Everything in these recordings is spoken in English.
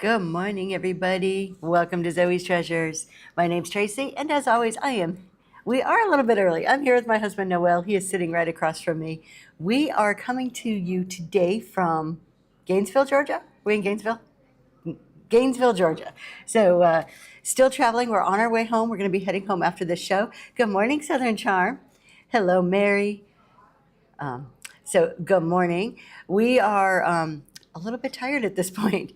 Good morning, everybody. Welcome to Zoe's Treasures. My name's Tracy, and as always, we are a little bit early. I'm here with my husband, Noel. He is sitting right across from me. We are coming to you today from Gainesville, Georgia. We in Gainesville? Gainesville, Georgia. So, still traveling. We're on our way home. We're going to be heading home after this show. Good morning, Southern Charm. Hello, Mary. So, good morning. We are a little bit tired at this point.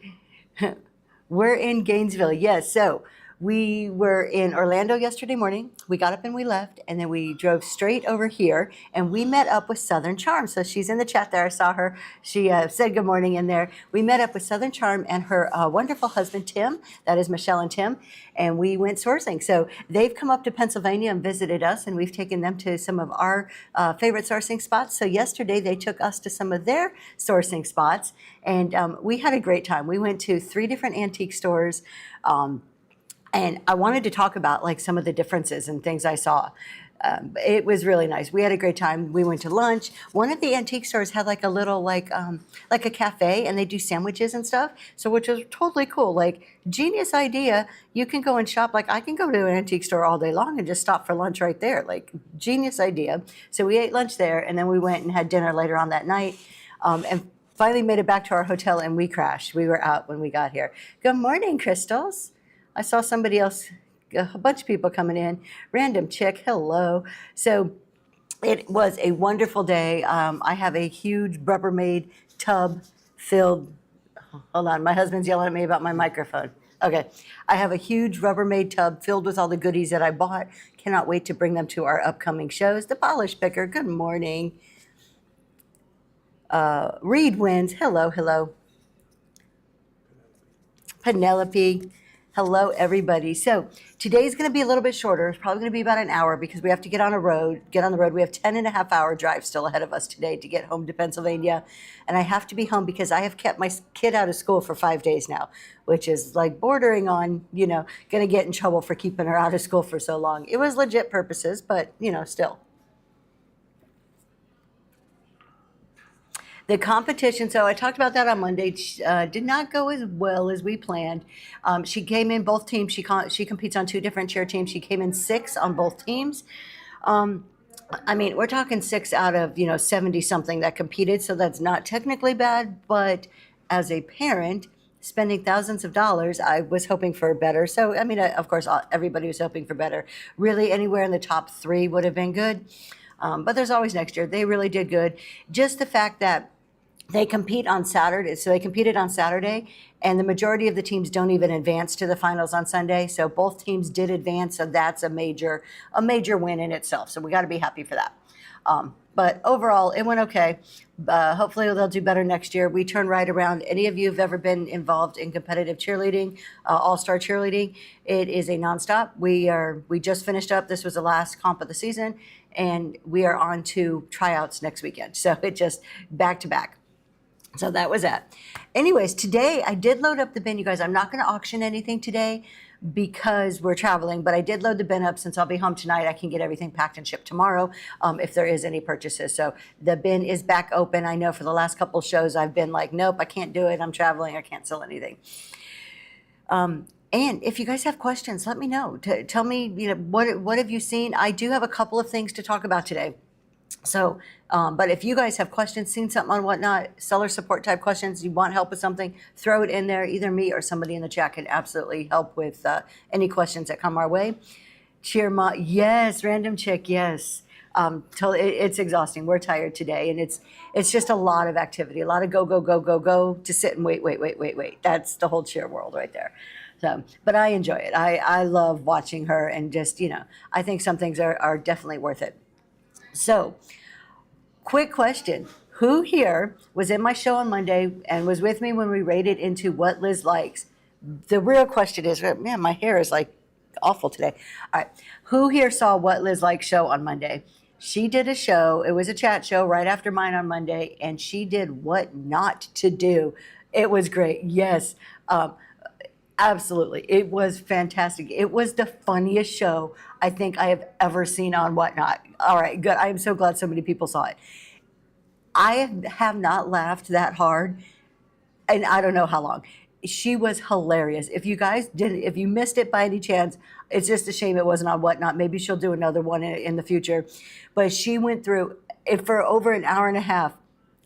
We're in Gainesville, yes. So we were in Orlando yesterday morning. We got up and we left, and then we drove straight over here, and we met up with Southern Charm. So she's in the chat there. I saw her. She said good morning in there. We met up with Southern Charm and her wonderful husband, Tim. That is Michelle and Tim. And we went sourcing. So they've come up to Pennsylvania and visited us, and we've taken them to some of our favorite sourcing spots. So yesterday they took us to some of their sourcing spots, and we had a great time. We went to 3 different antique stores. And I wanted to talk about like some of the differences and things I saw. It was really nice. We had a great time. We went to lunch. One of the antique stores had like a little like a cafe, and they do sandwiches and stuff. So which was totally cool. Like genius idea. You can go and shop. Like I can go to an antique store all day long and just stop for lunch right there. Like genius idea. So we ate lunch there, and then we went and had dinner later on that night. And finally made it back to our hotel, and we crashed. We were out when we got here. Good morning, Crystals. I saw somebody else, a bunch of people coming in. Random chick, hello. So it was a wonderful day. I have a huge Rubbermaid tub filled. Hold on, my husband's yelling at me about my microphone. Okay, I have a huge Rubbermaid tub filled with all the goodies that I bought. Cannot wait to bring them to our upcoming shows. The Polish Picker, good morning. Reed wins, hello, hello. Penelope. Hello, everybody. So today's going to be a little bit shorter. It's probably going to be about an hour because we have to get on the road. We have 10.5-hour drive still ahead of us today to get home to Pennsylvania. And I have to be home because I have kept my kid out of school for 5 days now, which is like bordering on, going to get in trouble for keeping her out of school for so long. It was legit purposes, but, still. The competition, so I talked about that on Monday, did not go as well as we planned. She came in both teams. She competes on 2 different cheer teams. She came in 6 on both teams. We're talking 6 out of 70 something that competed, so that's not technically bad. But as a parent, spending thousands of dollars, I was hoping for better. So of course, everybody was hoping for better. Really, anywhere in the top 3 would have been good. But there's always next year. They really did good. Just the fact that they compete on Saturday, so they competed on Saturday, and the majority of the teams don't even advance to the finals on Sunday. So both teams did advance, so that's a major win in itself. So we got to be happy for that. But overall, it went okay. Hopefully they'll do better next year. We turn right around. Any of you who've ever been involved in competitive cheerleading, all-star cheerleading, it is a nonstop. We just finished up. This was the last comp of the season, and we are on to tryouts next weekend. So it just back to back. So that was that. Anyways, today I did load up the bin, you guys. I'm not going to auction anything today because we're traveling, but I did load the bin up. Since I'll be home tonight, I can get everything packed and shipped tomorrow if there is any purchases. So the bin is back open. I know for the last couple of shows I've been like, nope, I can't do it. I'm traveling. I can't sell anything. And if you guys have questions, let me know. Tell me, what have you seen? I do have a couple of things to talk about today. So, but if you guys have questions, seen something on whatnot, seller support type questions, you want help with something, throw it in there. Either me or somebody in the chat can absolutely help with any questions that come our way. Yes, random chick, yes. It's exhausting. We're tired today, and it's just a lot of activity, a lot of go to sit and wait. That's the whole cheer world right there. So, but I enjoy it. I love watching her, and just I think some things are definitely worth it. So, quick question. Who here was in my show on Monday and was with me when we rated into what Liz likes? The real question is, man, my hair is like awful today. All right. Who here saw what Liz likes show on Monday? She did a show. It was a chat show right after mine on Monday, and she did what not to do. It was great. Yes. Absolutely. It was fantastic. It was the funniest show I think I have ever seen on Whatnot. All right, good. I am so glad so many people saw it. I have not laughed that hard, and I don't know how long. she was hilarious. If you guys didn't, if you missed it by any chance, it's just a shame it wasn't on Whatnot. Maybe she'll do another one in the future. But she went through it for over an hour and a half.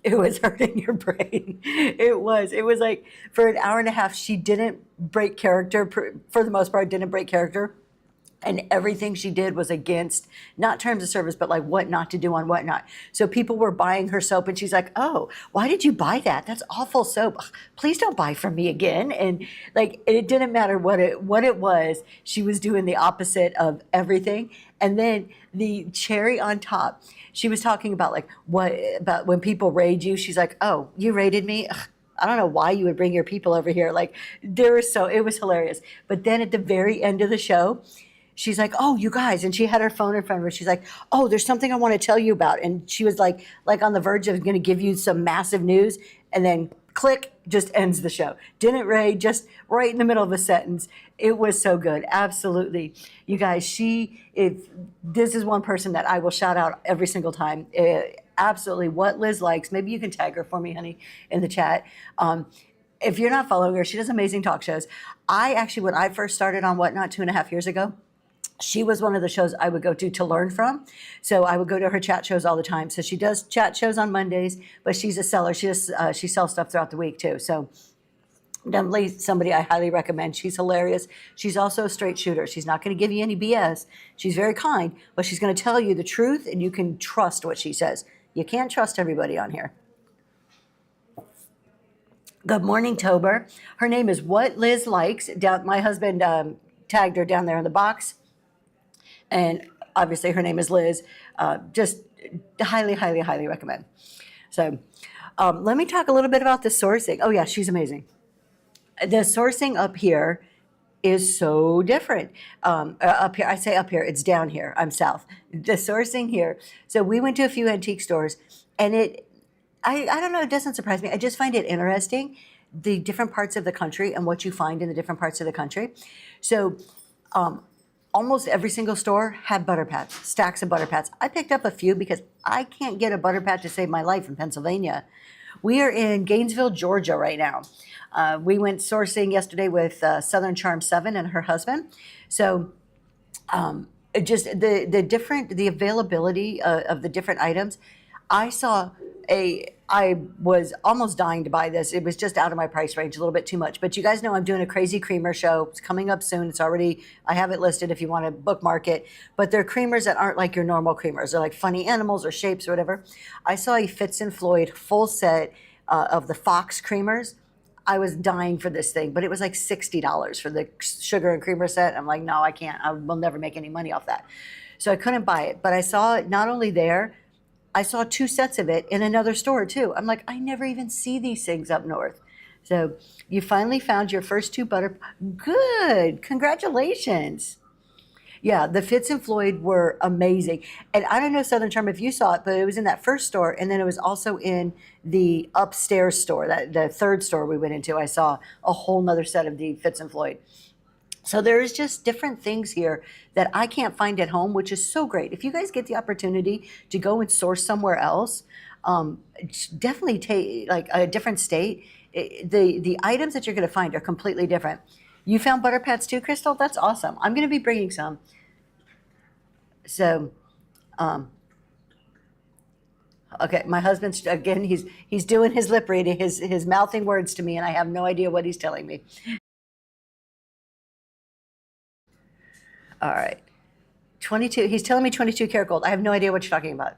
It was hurting your brain. It was like for an hour and a half, she didn't break character, for the most part, didn't break character. And everything she did was against not terms of service, but like what not to do on Whatnot. So people were buying her soap, and she's like, "Oh, why did you buy that? That's awful soap. Ugh, please don't buy from me again." And like it didn't matter what it was. She was doing the opposite of everything. And then the cherry on top, she was talking about like what about when people raid you. She's like, "Oh, you raided me. Ugh, I don't know why you would bring your people over here." Like it was hilarious. But then at the very end of the show, she's like, "Oh, you guys," and she had her phone in front of her. She's like, "Oh, there's something I want to tell you about," and she was like on the verge of going to give you some massive news, and then click, just ends the show. Didn't raid, just right in the middle of a sentence. It was so good, absolutely, you guys. If this is one person that I will shout out every single time. Absolutely, what Liz likes. Maybe you can tag her for me, honey, in the chat. If you're not following her, she does amazing talk shows. I actually, when I first started on Whatnot 2.5 years ago, she was one of the shows I would go to learn from. So I would go to her chat shows all the time. So she does chat shows on Mondays, but she's a seller. She sells stuff throughout the week too. So definitely somebody I highly recommend. She's hilarious. She's also a straight shooter. She's not going to give you any BS. She's very kind, but she's going to tell you the truth, and you can trust what she says. You can't trust everybody on here. Good morning, Tober. Her name is What Liz Likes. My husband tagged her down there in the box. And obviously her name is Liz. Just highly, highly, highly recommend. So let me talk a little bit about the sourcing. Oh yeah, she's amazing. The sourcing up here is so different. Up here, I say up here, it's down here. I'm south. The sourcing here. So we went to a few antique stores, and I don't know, it doesn't surprise me. I just find it interesting, the different parts of the country and what you find in the different parts of the country. So almost every single store had butter pats, stacks of butter pats. I picked up a few because I can't get a butter pat to save my life in Pennsylvania. We are in Gainesville, Georgia right now. We went sourcing yesterday with Southern Charm 7 and her husband. So just the availability of the different items. I was almost dying to buy this. It was just out of my price range, a little bit too much. But you guys know I'm doing a crazy creamer show. It's coming up soon. I have it listed if you want to bookmark it. But they're creamers that aren't like your normal creamers. They're like funny animals or shapes or whatever. I saw a Fitz and Floyd full set of the Fox creamers. I was dying for this thing, but it was like $60 for the sugar and creamer set. I'm like, no, I can't. I will never make any money off that. So I couldn't buy it. But I saw it not only there, I saw 2 sets of it in another store too. I'm like, I never even see these things up north. So you finally found your first 2 butter. Good. Congratulations. Yeah, the Fitz and Floyd were amazing. And I don't know, Southern Charm, if you saw it, but it was in that first store. And then it was also in the upstairs store, the third store we went into. I saw a whole nother set of the Fitz and Floyd. So there's just different things here that I can't find at home, which is so great. If you guys get the opportunity to go and source somewhere else, definitely take like a different state. The items that you're going to find are completely different. You found butter pats too, Crystal? That's awesome. I'm going to be bringing some. So, okay, my husband's again. He's doing his lip reading, his mouthing words to me, and I have no idea what he's telling me. All right. 22, he's telling me 22 karat gold. I have no idea what you're talking about.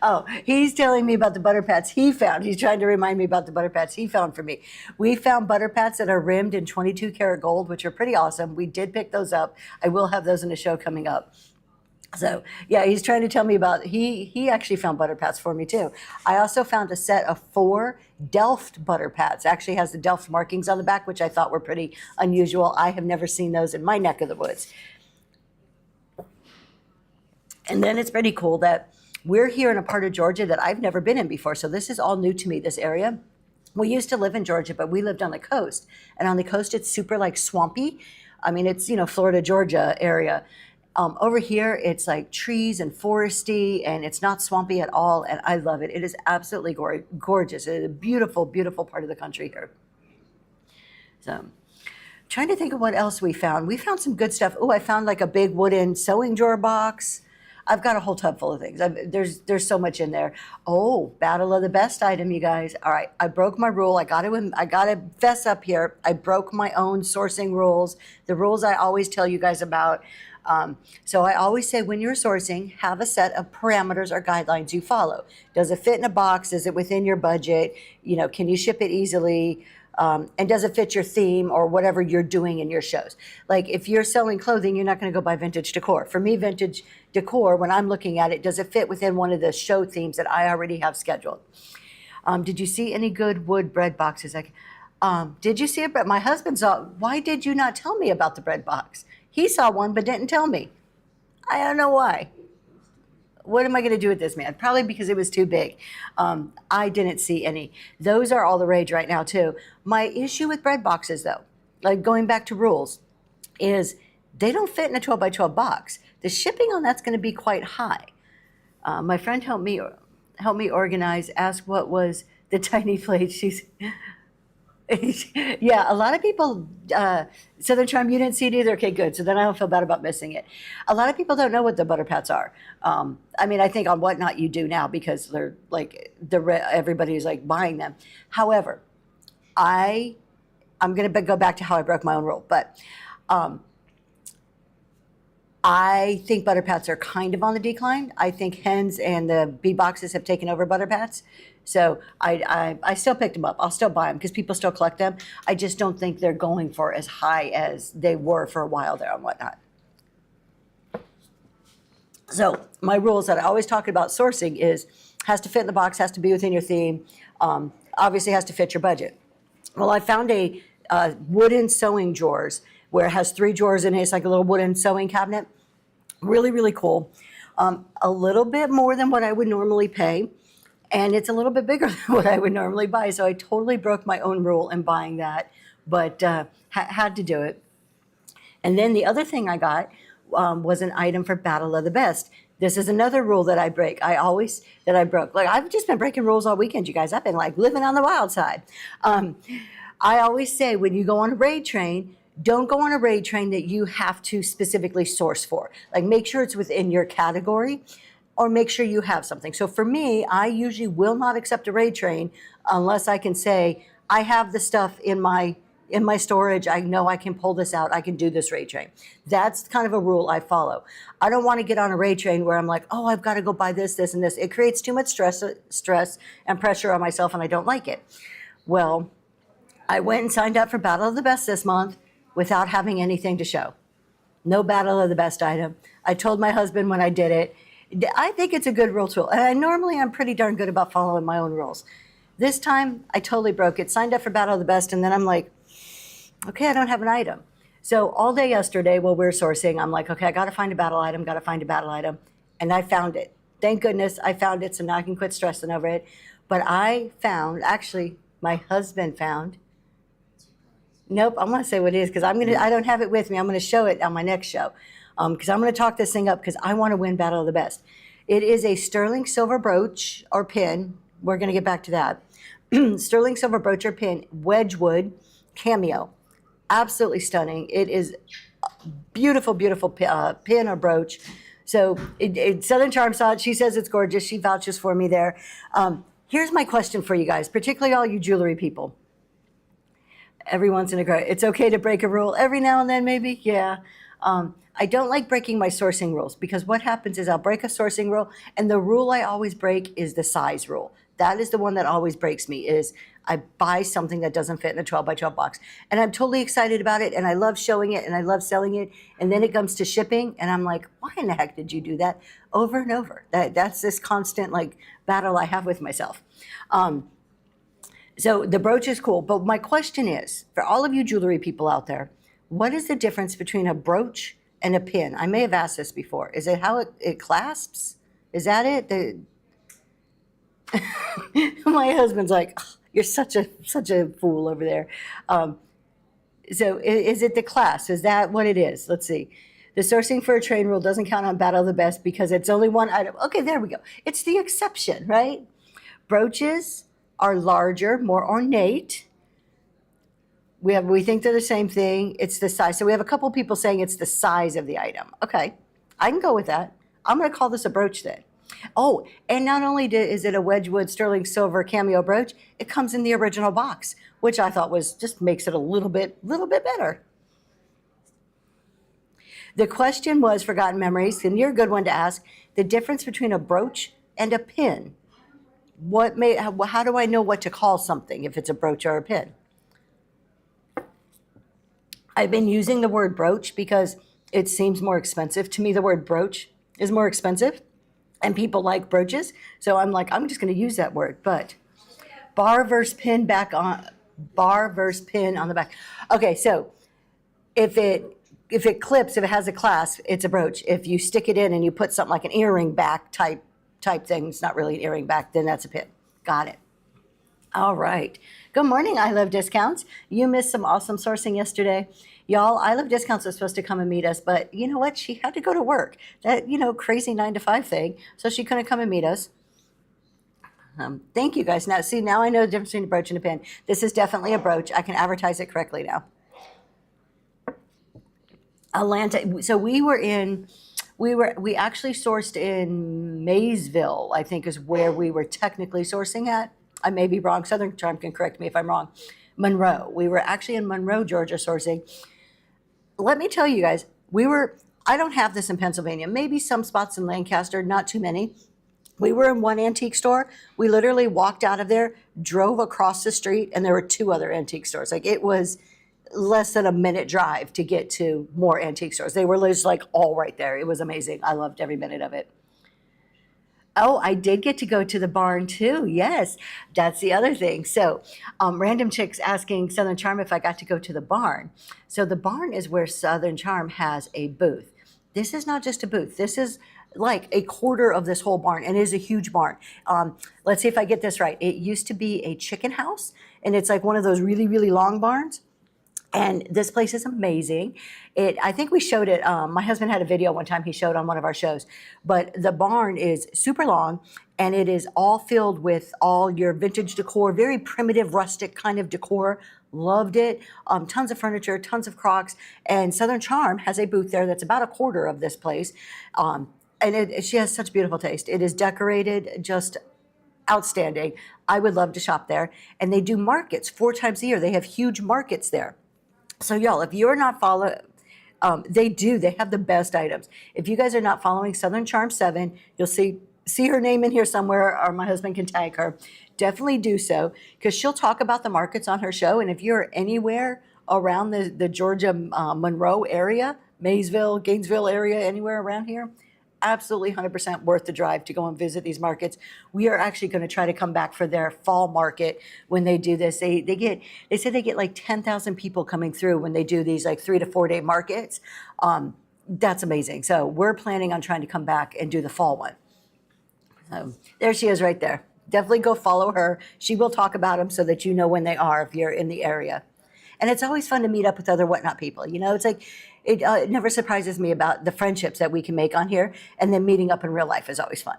Oh, he's telling me about the butter pats he found. He's trying to remind me about the butter pats he found for me. We found butter pats that are rimmed in 22 karat gold, which are pretty awesome. We did pick those up. I will have those in a show coming up. So yeah, he's trying to tell me about, he actually found butter pats for me too. I also found a set of 4 Delft butter pats. Actually has the Delft markings on the back, which I thought were pretty unusual. I have never seen those in my neck of the woods. And then it's pretty cool that we're here in a part of Georgia that I've never been in before. So this is all new to me, this area. We used to live in Georgia, but we lived on the coast. And on the coast, it's super like swampy. I mean, it's, Florida, Georgia area. Over here, it's like trees and foresty, and it's not swampy at all, and I love it. It is absolutely gorgeous. It is a beautiful, beautiful part of the country here. So, trying to think of what else we found. We found some good stuff. Oh, I found like a big wooden sewing drawer box. I've got a whole tub full of things. There's so much in there. Oh, battle of the best item, you guys. All right, I broke my rule. I got to fess up here. I broke my own sourcing rules, the rules I always tell you guys about. So I always say when you're sourcing, have a set of parameters or guidelines you follow. Does it fit in a box? Is it within your budget? Can you ship it easily? And does it fit your theme or whatever you're doing in your shows? Like if you're selling clothing, you're not going to go buy vintage decor. For me, vintage decor, when I'm looking at it, does it fit within one of the show themes that I already have scheduled? Did you see any good wood bread boxes? Did you see it? But my husband saw. Why did you not tell me about the bread box? He saw one but didn't tell me. I don't know why. What am I going to do with this, man? Probably because it was too big. I didn't see any. Those are all the rage right now, too. My issue with bread boxes, though, like going back to rules, is they don't fit in a 12 by 12 box. The shipping on that's going to be quite high. My friend helped me organize, ask what was the tiny plate. She's... Yeah, a lot of people, Southern Charm, you didn't see it either. Okay, good. So then I don't feel bad about missing it. A lot of people don't know what the butter pats are. I think on Whatnot you do now because they're like everybody's like buying them. However, I'm going to go back to how I broke my own rule, but I think butter pats are kind of on the decline. I think hens and the bee boxes have taken over butter pats. So I still picked them up. I'll still buy them because people still collect them. I just don't think they're going for as high as they were for a while there on Whatnot. So my rules that I always talk about sourcing is has to fit in the box, has to be within your theme, obviously has to fit your budget. Well, I found a wooden sewing drawers where it has 3 drawers in it. It's like a little wooden sewing cabinet. Really, really cool. A little bit more than what I would normally pay. And it's a little bit bigger than what I would normally buy. So I totally broke my own rule in buying that, but had to do it. And then the other thing I got was an item for Battle of the Best. This is another rule that I break. That I broke. Like I've just been breaking rules all weekend, you guys. I've been like living on the wild side. I always say when you go on a raid train, don't go on a raid train that you have to specifically source for. Like make sure it's within your category or make sure you have something. So for me, I usually will not accept a raid train unless I can say, I have the stuff in my storage. I know I can pull this out. I can do this raid train. That's kind of a rule I follow. I don't want to get on a raid train where I'm like, oh, I've got to go buy this, this, and this. It creates too much stress and pressure on myself, and I don't like it. Well, I went and signed up for Battle of the Best this month without having anything to show. No Battle of the Best item. I told my husband when I did it, I think it's a good rule tool. And I'm pretty darn good about following my own rules. This time, I totally broke it. Signed up for Battle of the Best, and then I'm like, okay, I don't have an item. So all day yesterday while we were sourcing, I'm like, okay, I got to find a battle item, and I found it. Thank goodness I found it, so now I can quit stressing over it. But actually, my husband found. Nope, I'm going to say what it is because I don't have it with me. I'm going to show it on my next show because I'm going to talk this thing up because I want to win Battle of the Best. It is a sterling silver brooch or pin. We're going to get back to that. Sterling silver brooch or pin, Wedgwood cameo. Absolutely stunning. It is beautiful, beautiful pin or brooch. So Southern Charm saw it. She says it's gorgeous. She vouches for me there. Here's my question for you guys, particularly all you jewelry people. Every once in a while, it's okay to break a rule every now and then, maybe. Yeah. I don't like breaking my sourcing rules because what happens is I'll break a sourcing rule, and the rule I always break is the size rule. That is the one that always breaks me. Is I buy something that doesn't fit in a 12 by 12 box, and I'm totally excited about it, and I love showing it, and I love selling it, and then it comes to shipping, and I'm like, why in the heck did you do that over and over? That's this constant like battle I have with myself. So the brooch is cool, but my question is, for all of you jewelry people out there, what is the difference between a brooch and a pin? I may have asked this before. Is it how it clasps? Is that it? My husband's like, oh, you're such a fool over there. So is it the clasp? Is that what it is? Let's see. The sourcing for a train rule doesn't count on Battle of the Best because it's only one item. Okay, there we go. It's the exception, right? Brooches are larger, more ornate. We think they're the same thing. It's the size. So we have a couple people saying it's the size of the item. Okay, I can go with that. I'm going to call this a brooch then. Oh, and not only is it a Wedgwood sterling silver cameo brooch, it comes in the original box, which I thought was just makes it a little bit better. The question was Forgotten Memories, and you're a good one to ask. The difference between a brooch and a pin. How do I know what to call something if it's a brooch or a pin? I've been using the word brooch because it seems more expensive. To me, the word brooch is more expensive, and people like brooches. So I'm like, I'm just going to use that word. But bar versus pin on the back. Okay, so if it clips, if it has a clasp, it's a brooch. If you stick it in and you put something like an earring back type thing, it's not really an earring back, then that's a pin. Got it. All right. Good morning, I Love Discounts. You missed some awesome sourcing yesterday. Y'all, I Love Discounts was supposed to come and meet us, but you know what? She had to go to work. That, crazy 9 to 5 thing. So she couldn't come and meet us. Thank you guys. Now I know the difference between a brooch and a pin. This is definitely a brooch. I can advertise it correctly now. Atlanta. So we actually sourced in Maysville, I think is where we were technically sourcing at. I may be wrong. Southern Charm can correct me if I'm wrong. Monroe. We were actually in Monroe, Georgia sourcing. Let me tell you guys, I don't have this in Pennsylvania. Maybe some spots in Lancaster, not too many. We were in one antique store. We literally walked out of there, drove across the street, and there were 2 other antique stores. Like it was less than a minute drive to get to more antique stores. They were just like all right there. It was amazing. I loved every minute of it. Oh, I did get to go to the barn too. Yes, that's the other thing. So, random chicks asking Southern Charm if I got to go to the barn. So the barn is where Southern Charm has a booth. This is not just a booth. This is like a quarter of this whole barn, and it is a huge barn. Let's see if I get this right. It used to be a chicken house, and it's like one of those really, really long barns. And this place is amazing. I think we showed it. My husband had a video one time he showed on one of our shows. But the barn is super long, and it is all filled with all your vintage decor, very primitive, rustic kind of decor. Loved it. Tons of furniture, tons of Crocs. And Southern Charm has a booth there that's about a quarter of this place. And she has such beautiful taste. It is decorated just outstanding. I would love to shop there. And they do markets 4 times a year. They have huge markets there. So y'all, if you're not following, they have the best items. If you guys are not following Southern Charm 7, you'll see her name in here somewhere, or my husband can tag her. Definitely do so, because she'll talk about the markets on her show. And if you're anywhere around the Georgia Monroe area, Maysville, Gainesville area, anywhere around here, absolutely 100% worth the drive to go and visit these markets. We are actually going to try to come back for their fall market when they do this. They say they get like 10,000 people coming through when they do these like 3 to 4 day markets. That's amazing. So we're planning on trying to come back and do the fall one. There she is right there. Definitely go follow her. She will talk about them so that you know when they are if you're in the area. And it's always fun to meet up with other Whatnot people. It's like, it never surprises me about the friendships that we can make on here, and then meeting up in real life is always fun.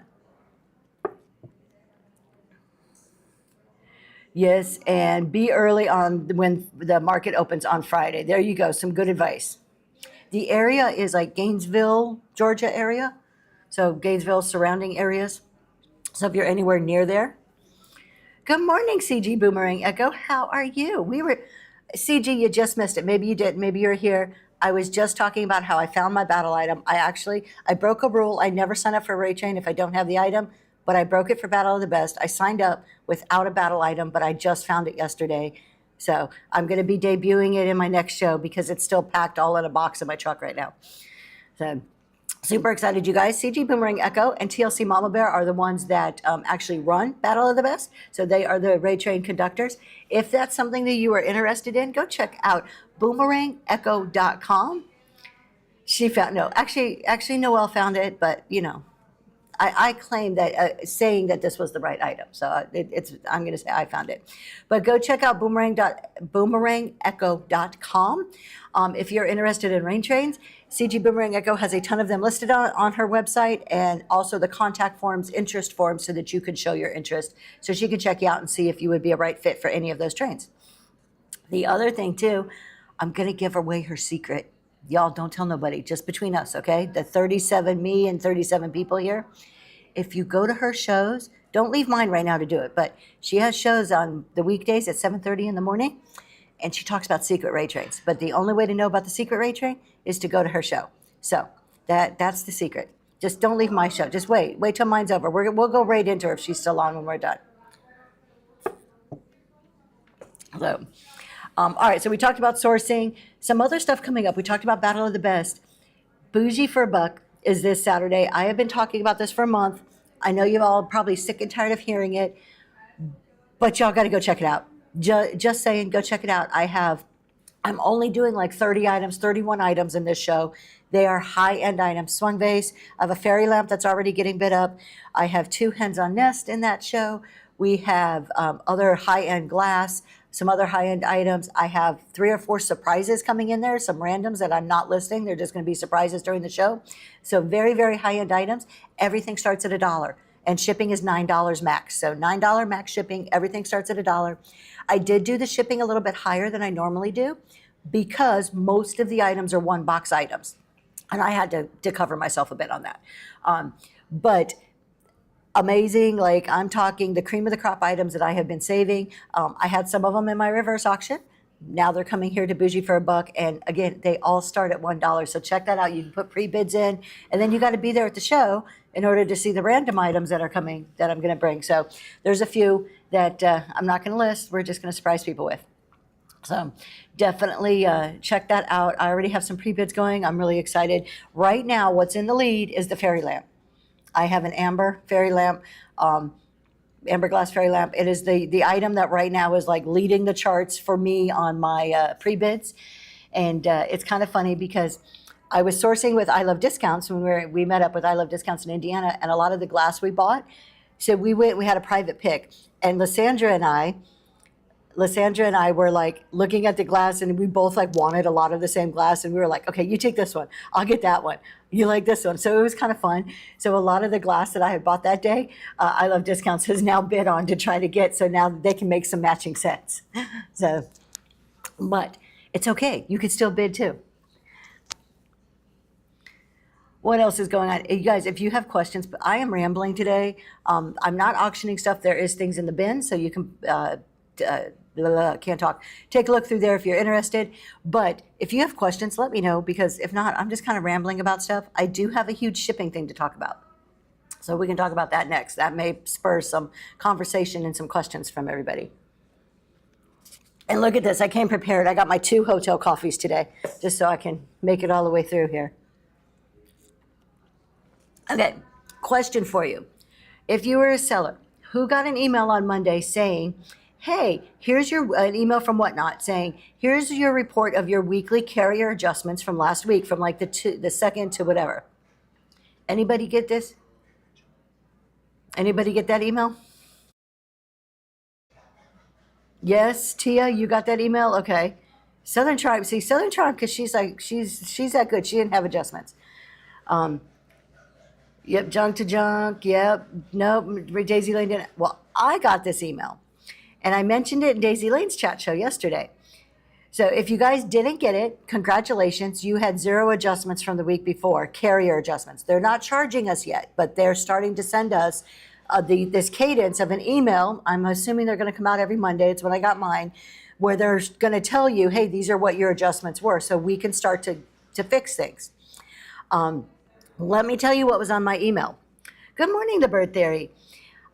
Yes, and be early on when the market opens on Friday. There you go, some good advice. The area is like Gainesville, Georgia area, so Gainesville surrounding areas. So if you're anywhere near there. Good morning, CG Boomerang Echo. How are you? CG, you just missed it. Maybe you didn't. Maybe you're here. I was just talking about how I found my battle item. I broke a rule. I never sign up for Ray Chain if I don't have the item, but I broke it for Battle of the Best. I signed up without a battle item, but I just found it yesterday. So I'm going to be debuting it in my next show because it's still packed all in a box in my truck right now. So super excited, you guys. CG Boomerang Echo and TLC Mama Bear are the ones that actually run Battle of the Best. So they are the Ray Train conductors. If that's something that you are interested in, go check out boomerangecho.com. She found, no, actually Noelle found it, but I claim that saying that this was the right item. So I'm going to say I found it. But go check out boomerangecho.com. If you're interested in rain trains, CG Boomerang Echo has a ton of them listed on her website, and also the contact forms, interest forms, so that you can show your interest. So she can check you out and see if you would be a right fit for any of those trains. The other thing too, I'm going to give away her secret. Y'all don't tell nobody, just between us, okay? The 37, me and 37 people here. If you go to her shows, don't leave mine right now to do it, but she has shows on the weekdays at 7:30 in the morning, and she talks about secret ray trains. But the only way to know about the secret ray train is to go to her show. So that's the secret. Just don't leave my show. Just wait till mine's over. We'll go right into her if she's still on when we're done. So, all right, so we talked about sourcing. Some other stuff coming up. We talked about Battle of the Best. Bougie for a Buck is this Saturday. I have been talking about this for a month. I know you're all probably sick and tired of hearing it, but y'all got to go check it out. Just saying, go check it out. I'm only doing like 30 items, 31 items in this show. They are high-end items. Swung vase. I have a fairy lamp that's already getting bid up. I have 2 hens on nest in that show. We have other high-end glass, some other high-end items. I have 3 or 4 surprises coming in there, some randoms that I'm not listing. They're just going to be surprises during the show. So very, very high-end items. Everything starts at $1, and shipping is $9 max. So $9 max shipping. Everything starts at $1. I did do the shipping a little bit higher than I normally do because most of the items are one box items, and I had to cover myself a bit on that. But amazing, like I'm talking the cream of the crop items that I have been saving. I had some of them in my reverse auction. Now they're coming here to Bougie for a Buck, and again, they all start at $1. So check that out. You can put pre-bids in, and then you got to be there at the show in order to see the random items that are coming that I'm going to bring. So there's a few that I'm not going to list. We're just going to surprise people with. So definitely check that out. I already have some pre-bids going. I'm really excited. Right now, what's in the lead is the fairy lamp. I have an amber fairy lamp, amber glass fairy lamp. It is the item that right now is like leading the charts for me on my pre-bids. And it's kind of funny because I was sourcing with I Love Discounts when we met up with I Love Discounts in Indiana, and a lot of the glass we bought. So we had a private pick, and Lysandra and I were like looking at the glass, and we both like wanted a lot of the same glass, and we were like, okay, you take this one, I'll get that one, you like this one. So it was kind of fun. So a lot of the glass that I had bought that day, I Love Discounts has now bid on to try to get, so now they can make some matching sets. So, but it's okay, you could still bid too. What else is going on? You guys, if you have questions, but I am rambling today. I'm not auctioning stuff. There is things in the bin, so you can, can't talk. Take a look through there if you're interested. But if you have questions, let me know, because if not, I'm just kind of rambling about stuff. I do have a huge shipping thing to talk about. So we can talk about that next. That may spur some conversation and some questions from everybody. And look at this. I came prepared. I got my 2 hotel coffees today, just so I can make it all the way through here. Okay, question for you. If you were a seller who got an email on Monday saying, hey, here's an email from Whatnot saying, here's your report of your weekly carrier adjustments from last week, from like the second to whatever. Anybody get this? Anybody get that email? Yes, Tia, you got that email? Okay. Southern Tribe, see, Southern Tribe, because she's that good. She didn't have adjustments. Yep, junk to junk. Yep, nope, Daisy Lane didn't. Well, I got this email, and I mentioned it in Daisy Lane's chat show yesterday. So if you guys didn't get it, congratulations. You had 0 adjustments from the week before, carrier adjustments. They're not charging us yet, but they're starting to send us this cadence of an email. I'm assuming they're going to come out every Monday. It's when I got mine, where they're going to tell you, hey, these are what your adjustments were, so we can start to fix things. Let me tell you what was on my email. Good morning, The Bird Theory.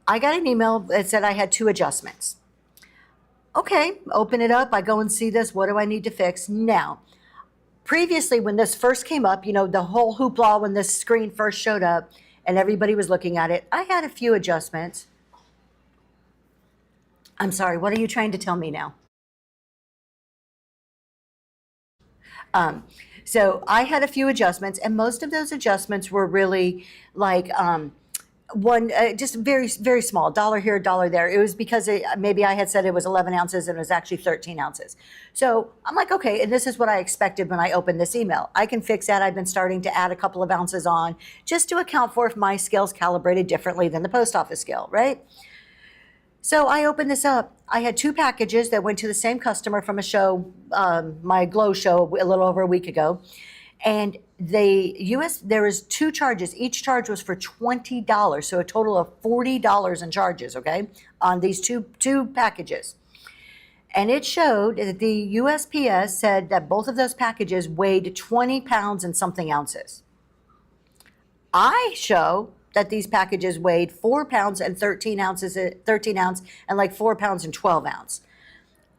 I got an email that said I had 2 adjustments. Okay, open it up. I go and see this. What do I need to fix? Now, previously when this first came up, the whole hoopla when this screen first showed up and everybody was looking at it, I had a few adjustments. I'm sorry, what are you trying to tell me now? So I had a few adjustments, and most of those adjustments were really like one, just very, very small, dollar here, dollar there. It was because maybe I had said it was 11 ounces and it was actually 13 ounces. So I'm like, okay, and this is what I expected when I opened this email. I can fix that. I've been starting to add a couple of ounces on just to account for if my scale's calibrated differently than the post office scale, right? So I opened this up. I had two packages that went to the same customer from a show, my Glow show a little over a week ago. And there was two charges. Each charge was for $20. So a total of $40 in charges, okay, on these two packages. And it showed that the USPS said that both of those packages weighed 20 pounds and something ounces. I show that these packages weighed 4 pounds and 13 ounces, 13 ounce, and like 4 pounds and 12 ounce.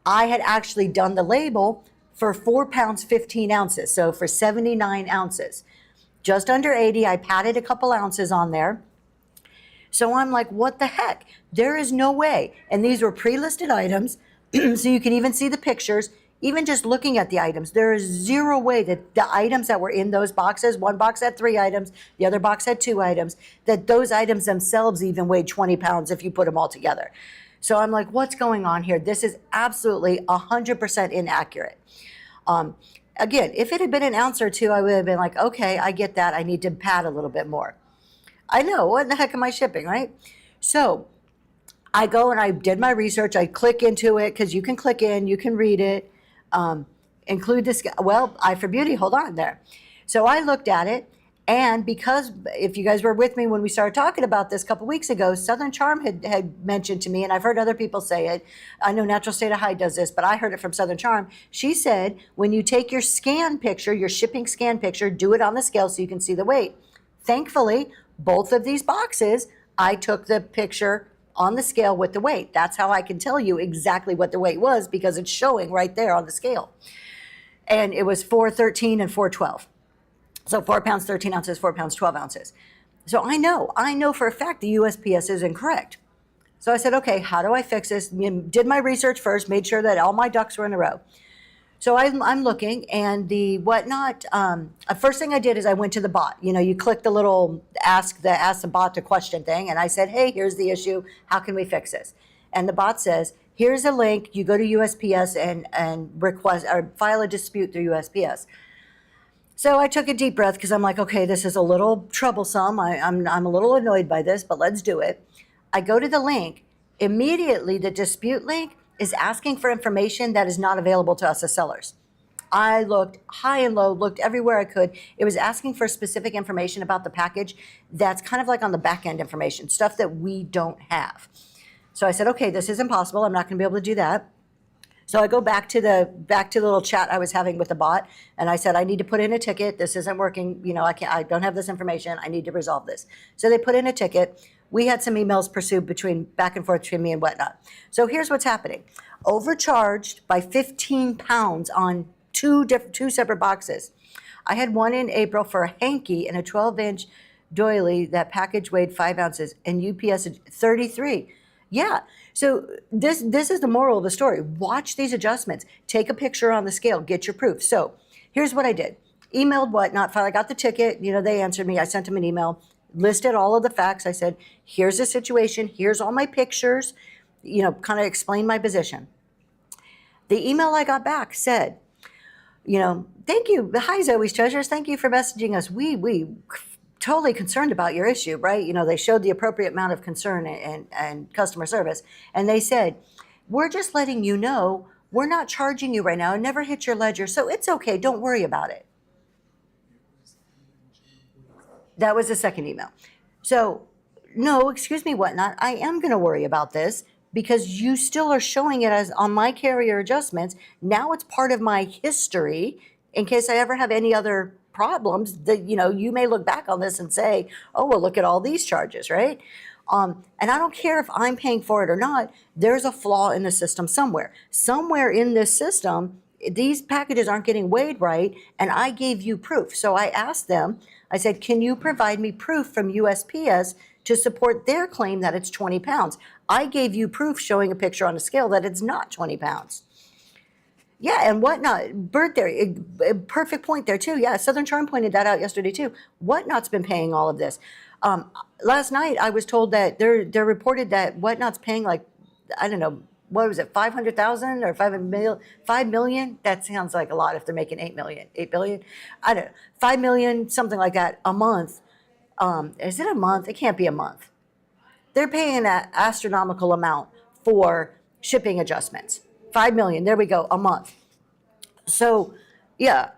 I had actually done the label for 4 pounds, 15 ounces. So for 79 ounces, just under 80, I padded a couple ounces on there. So I'm like, what the heck? There is no way. And these were pre-listed items. So you can even see the pictures. Even just looking at the items, there is zero way that the items that were in those boxes, one box had 3 items, the other box had 2 items, that those items themselves even weighed 20 pounds if you put them all together. So I'm like, what's going on here? This is absolutely 100% inaccurate. Again, if it had been an ounce or two, I would have been like, okay, I get that. I need to pad a little bit more. I know, what in the heck am I shipping, right? So I go and I did my research. I click into it because you can click in, you can read it. Include this, well, Eye for Beauty, hold on there. So I looked at it, and because if you guys were with me when we started talking about this a couple weeks ago, Southern Charm had mentioned to me, and I've heard other people say it. I know Natural State of High does this, but I heard it from Southern Charm. She said, when you take your scan picture, your shipping scan picture, do it on the scale so you can see the weight. Thankfully, both of these boxes, I took the picture on the scale with the weight. That's how I can tell you exactly what the weight was because it's showing right there on the scale. And it was 413 and 412. So 4 pounds, 13 ounces, 4 pounds, 12 ounces. So I know for a fact the USPS is incorrect. So I said, okay, how do I fix this? Did my research first, made sure that all my ducks were in a row. So I'm looking, and the whatnot. First thing I did is I went to the bot. You know, you click the little ask the bot the question thing, and I said, hey, here's the issue. How can we fix this? And the bot says, here's a link. You go to USPS and request or file a dispute through USPS. So I took a deep breath because I'm like, okay, this is a little troublesome. I'm a little annoyed by this, but let's do it. I go to the link. Immediately, the dispute link is asking for information that is not available to us as sellers. I looked high and low, looked everywhere I could. It was asking for specific information about the package that's kind of like on the back end information, stuff that we don't have. So I said, okay, this is impossible. I'm not going to be able to do that. So I go back to the little chat I was having with the bot, and I said, I need to put in a ticket. This isn't working. You know, I don't have this information. I need to resolve this. So they put in a ticket. We had some emails pursued back and forth between me and whatnot. So here's what's happening. Overcharged by 15 pounds on two separate boxes. I had one in April for a hanky and a 12-inch doily. That package weighed 5 ounces, and UPS 33. Yeah. So this is the moral of the story. Watch these adjustments. Take a picture on the scale. Get your proof. So here's what I did. Emailed whatnot. Finally got the ticket. You know, they answered me. I sent them an email. Listed all of the facts. I said, here's the situation. Here's all my pictures. You know, kind of explain my position. The email I got back said, you know, thank you. Hi, Zoe's Treasures. Thank you for messaging us. We totally concerned about your issue, right? You know, they showed the appropriate amount of concern and customer service. And they said, we're just letting you know we're not charging you right now. It never hit your ledger. So it's okay. Don't worry about it. That was the second email. So, no, excuse me, whatnot. I am going to worry about this because you still are showing it as on my carrier adjustments. Now it's part of my history in case I ever have any other problems that, you know, you may look back on this and say, oh, well, look at all these charges, right? And I don't care if I'm paying for it or not. There's a flaw in the system somewhere. Somewhere in this system, these packages aren't getting weighed right, and I gave you proof. So I asked them, I said, can you provide me proof from USPS to support their claim that it's 20 pounds? I gave you proof showing a picture on a scale that it's not 20 pounds. Yeah, and Whatnot, Bert there, perfect point there too. Yeah, Southern Charm pointed that out yesterday too. Whatnot's been paying all of this. Last night I was told that they're reported that Whatnot's paying like, I don't know, what was it, 500,000 or 5 million? 5 million? That sounds like a lot if they're making 8 million, 8 billion. I don't know, 5 million, something like that a month. Is it a month? It can't be a month. They're paying an astronomical amount for shipping adjustments. 5 million, there we go, a month. So, yeah,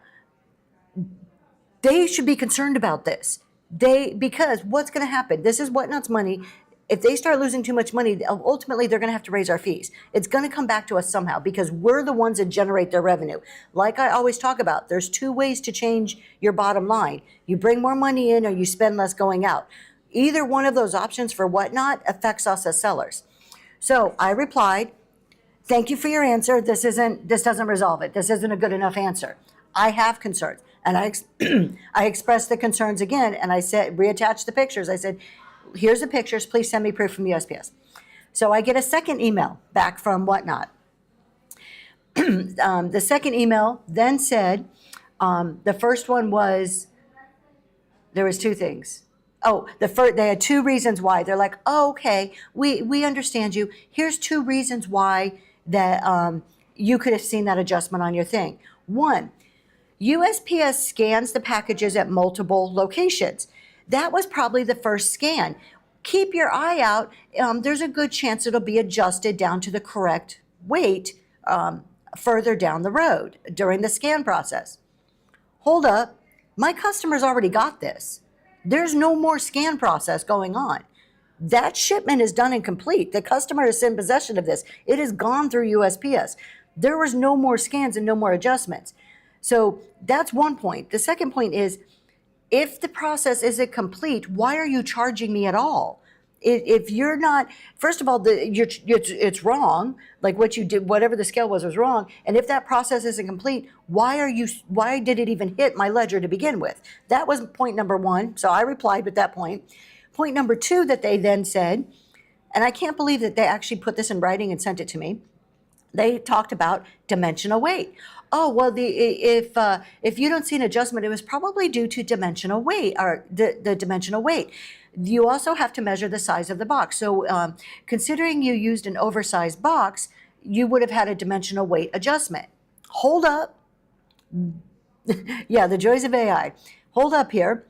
they should be concerned about this. Because what's going to happen? This is Whatnot's money. If they start losing too much money, ultimately they're going to have to raise our fees. It's going to come back to us somehow because we're the ones that generate their revenue. Like I always talk about, there's two ways to change your bottom line. You bring more money in or you spend less going out. Either one of those options for Whatnot affects us as sellers. So I replied, thank you for your answer. This doesn't resolve it. This isn't a good enough answer. I have concerns. And I expressed the concerns again, and I said, reattached the pictures. I said, here's the pictures. Please send me proof from USPS. So I get a second email back from Whatnot. The second email then said, the first one was, there was two things. Oh, they had two reasons why. They're like, oh, okay, we understand you. Here's two reasons why that you could have seen that adjustment on your thing. One, USPS scans the packages at multiple locations. That was probably the first scan. Keep your eye out. There's a good chance it'll be adjusted down to the correct weight further down the road during the scan process. Hold up. My customer's already got this. There's no more scan process going on. That shipment is done and complete. The customer is in possession of this. It has gone through USPS. There was no more scans and no more adjustments. So that's one point. The second point is, if the process isn't complete, why are you charging me at all? If you're not, first of all, it's wrong. Like what you did, whatever the scale was wrong. And if that process isn't complete, why did it even hit my ledger to begin with? That was point number one. So I replied with that point. Point number two that they then said, and I can't believe that they actually put this in writing and sent it to me. They talked about dimensional weight. Oh, well, if you don't see an adjustment, it was probably due to dimensional weight or the dimensional weight. You also have to measure the size of the box. So considering you used an oversized box, you would have had a dimensional weight adjustment. Hold up. Yeah, the joys of AI. Hold up here.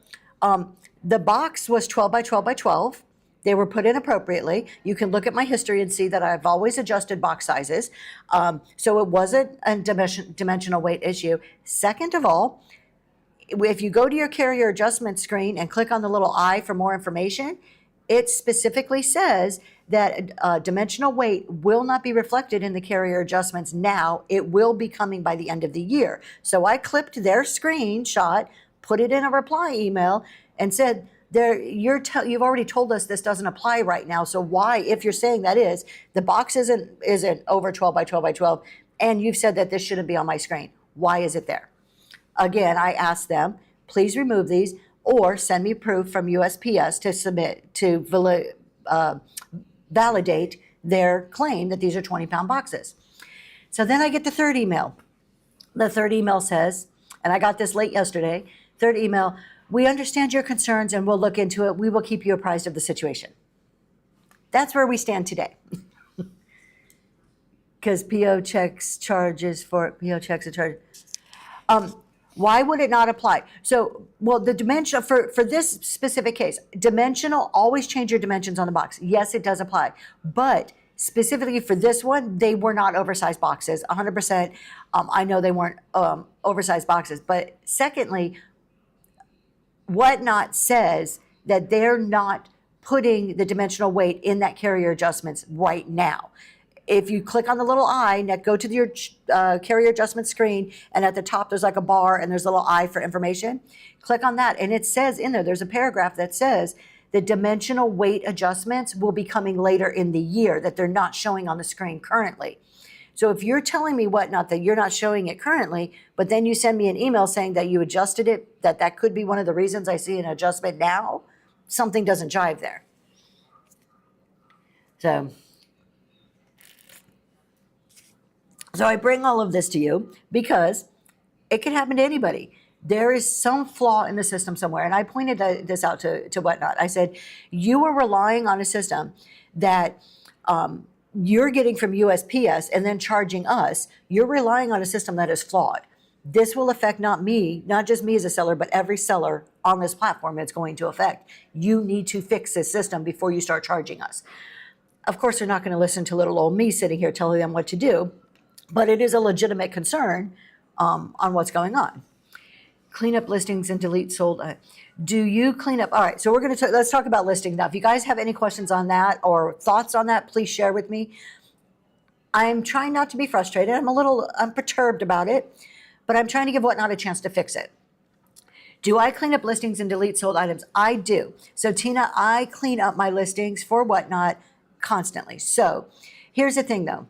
The box was 12 by 12 by 12. They were put in appropriately. You can look at my history and see that I've always adjusted box sizes. So it wasn't a dimensional weight issue. Second of all, if you go to your carrier adjustment screen and click on the little I for more information, it specifically says that dimensional weight will not be reflected in the carrier adjustments now. It will be coming by the end of the year. So I clipped their screenshot, put it in a reply email, and said, you've already told us this doesn't apply right now. So why, if you're saying that is, the box isn't over 12 by 12 by 12, and you've said that this shouldn't be on my screen. Why is it there? Again, I asked them, please remove these or send me proof from USPS to submit to validate their claim that these are 20-pound boxes. So then I get the third email. The third email says, and I got this late yesterday, third email, we understand your concerns and we'll look into it. We will keep you apprised of the situation. That's where we stand today. Because PO checks a charge. Why would it not apply? So, well, the dimension for this specific case, dimensional, always change your dimensions on the box. Yes, it does apply. But specifically for this one, they were not oversized boxes, 100%. I know they weren't oversized boxes. But secondly, Whatnot says that they're not putting the dimensional weight in that carrier adjustments right now. If you click on the little I, go to your carrier adjustment screen, and at the top there's like a bar and there's a little I for information. Click on that, and it says in there's a paragraph that says the dimensional weight adjustments will be coming later in the year, that they're not showing on the screen currently. So if you're telling me Whatnot that you're not showing it currently, but then you send me an email saying that you adjusted it, that could be one of the reasons I see an adjustment now, something doesn't jive there. So So I bring all of this to you because it can happen to anybody. There is some flaw in the system somewhere. And I pointed this out to Whatnot. I said, you are relying on a system that you're getting from USPS and then charging us. You're relying on a system that is flawed. This will affect not just me as a seller, but every seller on this platform it's going to affect. You need to fix this system before you start charging us. Of course, they're not going to listen to little old me sitting here telling them what to do, but it is a legitimate concern on what's going on. Clean up listings and delete sold. Do you clean up? All right, so let's talk about listings now. If you guys have any questions on that or thoughts on that, please share with me. I'm trying not to be frustrated. I'm perturbed about it, but I'm trying to give Whatnot a chance to fix it. Do I clean up listings and delete sold items? I do. So Tina, I clean up my listings for Whatnot constantly. So here's the thing though.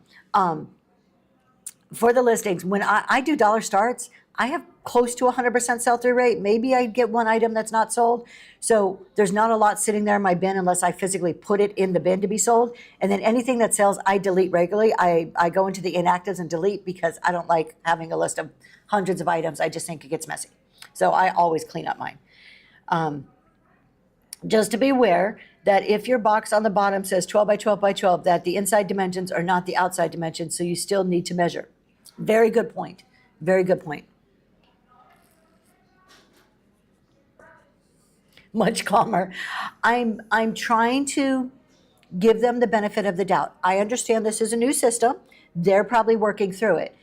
For the listings, when I do dollar starts, I have close to 100% sell-through rate. Maybe I get one item that's not sold. So there's not a lot sitting there in my bin unless I physically put it in the bin to be sold. And then anything that sells, I delete regularly. I go into the inactives and delete because I don't like having a list of hundreds of items. I just think it gets messy. So I always clean up mine. Just to be aware that if your box on the bottom says 12 by 12 by 12, that the inside dimensions are not the outside dimensions, so you still need to measure. Very good point. Very good point. Much calmer. I'm trying to give them the benefit of the doubt. I understand this is a new system. They're probably working through it.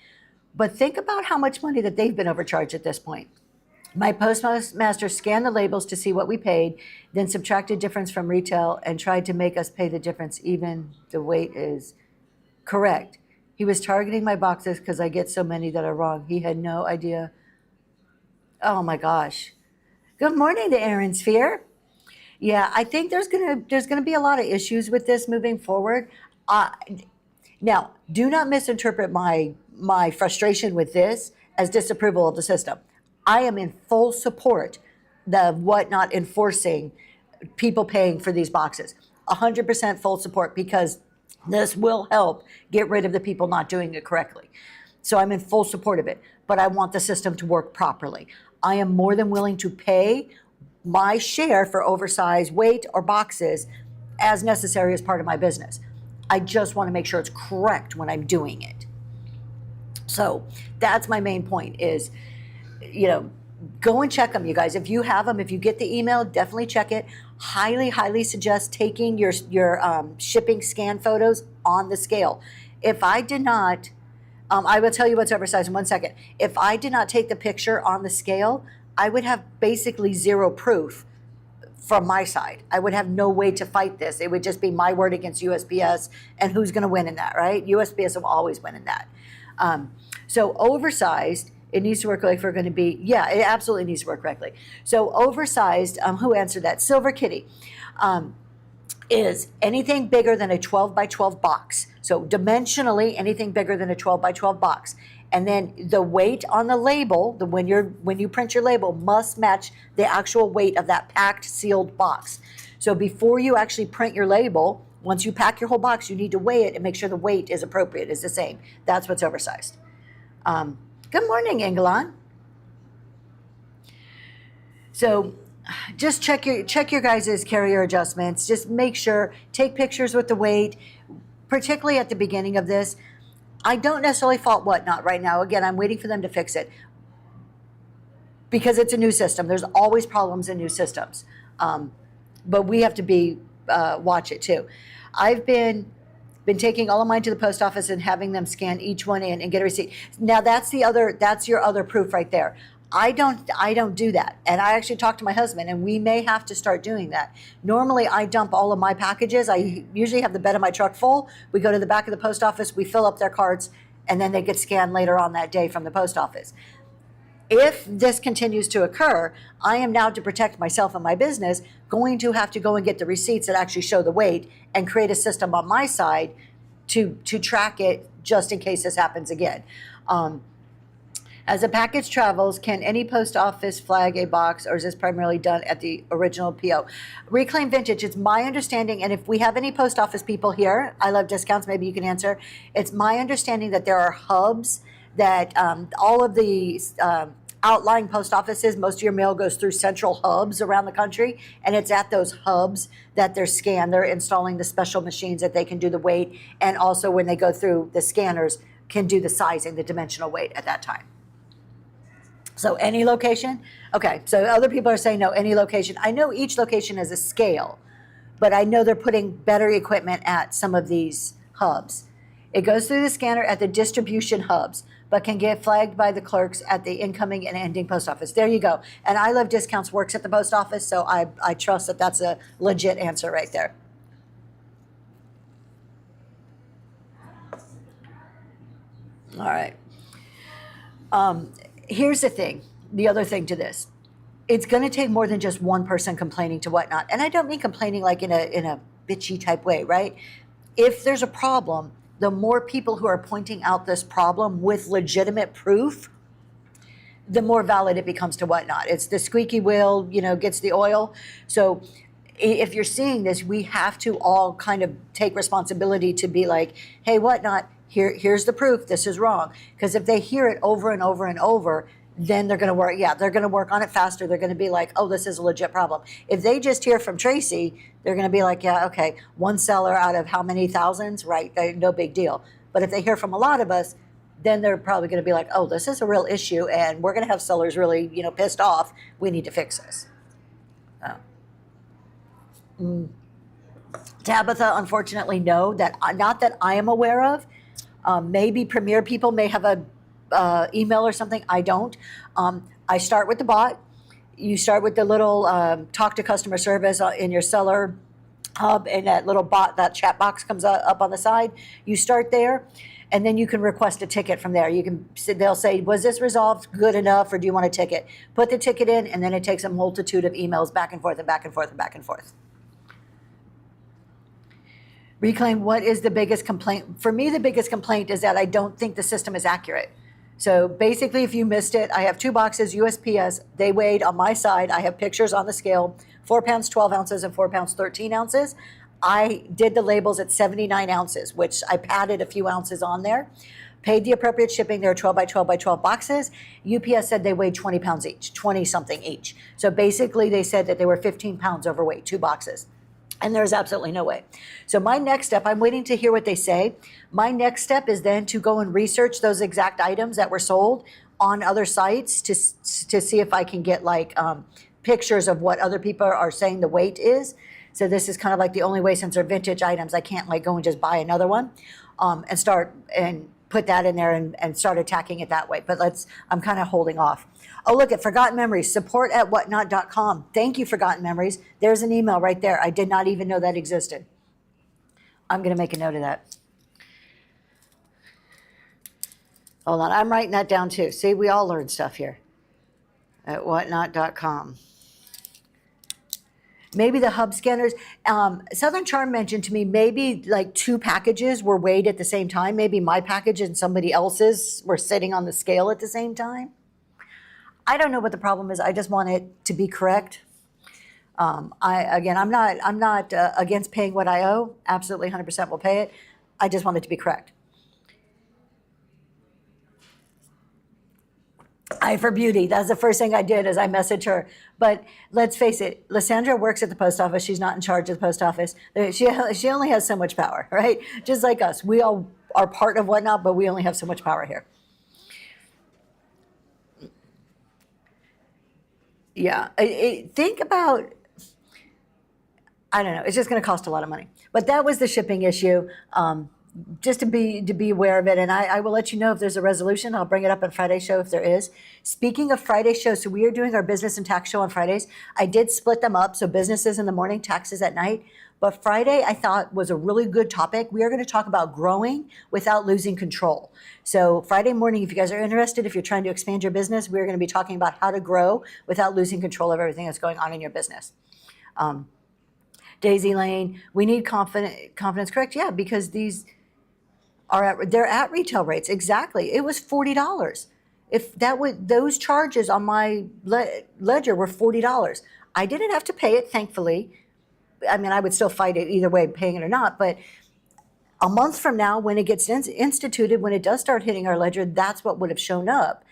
But think about how much money that they've been overcharged at this point. My postmaster scanned the labels to see what we paid, then subtracted difference from retail and tried to make us pay the difference even the weight is correct. He was targeting my boxes because I get so many that are wrong. He had no idea. Oh my gosh. Good morning to Aaron Sphere. Yeah, I think there's gonna be a lot of issues with this moving forward. Now, do not misinterpret my frustration with this as disapproval of the system. I am in full support of Whatnot enforcing people paying for these boxes. 100% full support because this will help get rid of the people not doing it correctly. So I'm in full support of it, but I want the system to work properly. I am more than willing to pay my share for oversized weight or boxes as necessary as part of my business. I just want to make sure it's correct when I'm doing it. So that's my main point is, go and check them, you guys. If you have them, if you get the email, definitely check it. Highly suggest taking your shipping scan photos on the scale. If I did not, I will tell you what's oversized in 1 second. If I did not take the picture on the scale, I would have basically zero proof from my side. I would have no way to fight this. It would just be my word against USPS, and who's going to win in that, right? USPS will always win in that. So oversized, it needs to work like we're going to be, yeah, it absolutely needs to work correctly. So oversized, who answered that? Silver Kitty, is anything bigger than a 12 by 12 box. So dimensionally, anything bigger than a 12 by 12 box. And then the weight on the label, when you print your label, must match the actual weight of that packed, sealed box. So before you actually print your label, once you pack your whole box, you need to weigh it and make sure the weight is appropriate, is the same. That's what's oversized. Good morning, Engelon. So just check your guys' carrier adjustments. Just make sure, take pictures with the weight, particularly at the beginning of this. I don't necessarily fault Whatnot right now. Again, I'm waiting for them to fix it because it's a new system. There's always problems in new systems, but we have to watch it too. I've been taking all of mine to the post office and having them scan each one in and get a receipt. Now that's your other proof right there. I don't do that. And I actually talked to my husband and we may have to start doing that. Normally I dump all of my packages. I usually have the bed of my truck full. We go to the back of the post office, we fill up their carts, and then they get scanned later on that day from the post office. If this continues to occur, I am now, to protect myself and my business, going to have to go and get the receipts that actually show the weight and create a system on my side to track it just in case this happens again. As a package travels, can any post office flag a box, or is this primarily done at the original PO? Reclaim Vintage, it's my understanding, and if we have any post office people here, I love discounts, maybe you can answer. It's my understanding that there are hubs that all of the outlying post offices, most of your mail goes through central hubs around the country, and it's at those hubs that they're installing the special machines that they can do the weight, and also when they go through the scanners, can do the sizing, the dimensional weight at that time. So any location? Okay, so other people are saying no, any location. I know each location has a scale, but I know they're putting better equipment at some of these hubs. It goes through the scanner at the distribution hubs, but can get flagged by the clerks at the incoming and ending post office. There you go. And I Love Discounts works at the post office, so I trust that that's a legit answer right there. All right. Here's the thing, the other thing to this. It's going to take more than just one person complaining to Whatnot. And I don't mean complaining like in a bitchy type way, right? If there's a problem, the more people who are pointing out this problem with legitimate proof, the more valid it becomes to Whatnot. It's the squeaky wheel, gets the oil. So if you're seeing this, we have to all kind of take responsibility to be like, hey, Whatnot, here's the proof, this is wrong. Because if they hear it over and over and over, then they're going to work. Yeah, they're going to work on it faster. They're going to be like, oh, this is a legit problem. If they just hear from Tracy, they're going to be like, yeah, okay, one seller out of how many thousands, right? No big deal. But if they hear from a lot of us, then they're probably going to be like, oh, this is a real issue, and we're going to have sellers really, pissed off. We need to fix this. Tabitha, unfortunately, no. Not that I am aware of. Maybe Premier people may have a email or something. I don't. I start with the bot. You start with the little talk to customer service in your seller hub, and that little bot, that chat box comes up on the side. You start there, and then you can request a ticket from there. They'll say, was this resolved good enough, or do you want a ticket? Put the ticket in, and then it takes a multitude of emails back and forth and back and forth and back and forth. Reclaim, what is the biggest complaint? For me, the biggest complaint is that I don't think the system is accurate. So basically, if you missed it, I have 2 boxes, USPS. They weighed on my side. I have pictures on the scale, 4 pounds, 12 ounces, and 4 pounds, 13 ounces. I did the labels at 79 ounces, which I padded a few ounces on there. Paid the appropriate shipping. There are 12 by 12 by 12 boxes. UPS said they weighed 20 pounds each, 20 something each. So basically, they said that they were 15 pounds overweight, 2 boxes. And there's absolutely no way. So my next step, I'm waiting to hear what they say. My next step is then to go and research those exact items that were sold on other sites to see if I can get pictures of what other people are saying the weight is. So this is kind of like the only way, since they're vintage items, I can't go and just buy another one and start and put that in there and start attacking it that way. But I'm kind of holding off. Oh, look at Forgotten Memories, support@whatnot.com. Thank you, Forgotten Memories. There's an email right there. I did not even know that existed. I'm going to make a note of that. Hold on, I'm writing that down too. See, we all learn stuff here at whatnot.com. Maybe the hub scanners. Southern Charm mentioned to me maybe 2 packages were weighed at the same time. Maybe my package and somebody else's were sitting on the scale at the same time. I don't know what the problem is. I just want it to be correct. I'm not against paying what I owe. Absolutely, 100% will pay it. I just want it to be correct. Eye for Beauty. That's the first thing I did, is I messaged her. But let's face it, Lysandra works at the post office. She's not in charge of the post office. She only has so much power, right? Just like us. We all are part of Whatnot, but we only have so much power here. Yeah. Think about, I don't know. It's just going to cost a lot of money. But that was the shipping issue. Just to be aware of it, and I will let you know if there's a resolution. I'll bring it up on Friday show if there is. Speaking of Friday show, so we are doing our business and tax show on Fridays. I did split them up, so businesses in the morning, taxes at night. But Friday, I thought, was a really good topic. We are going to talk about growing without losing control. So Friday morning, if you guys are interested, if you're trying to expand your business, we're going to be talking about how to grow without losing control of everything that's going on in your business. Daisy Lane, we need confidence, correct? Yeah, because they're at retail rates. Exactly. It was $40. If that would, those charges on my ledger were $40. I didn't have to pay it, thankfully. I mean, I would still fight it either way, paying it or not, but a month from now, when it gets instituted, when it does start hitting our ledger, that's what would have shown up.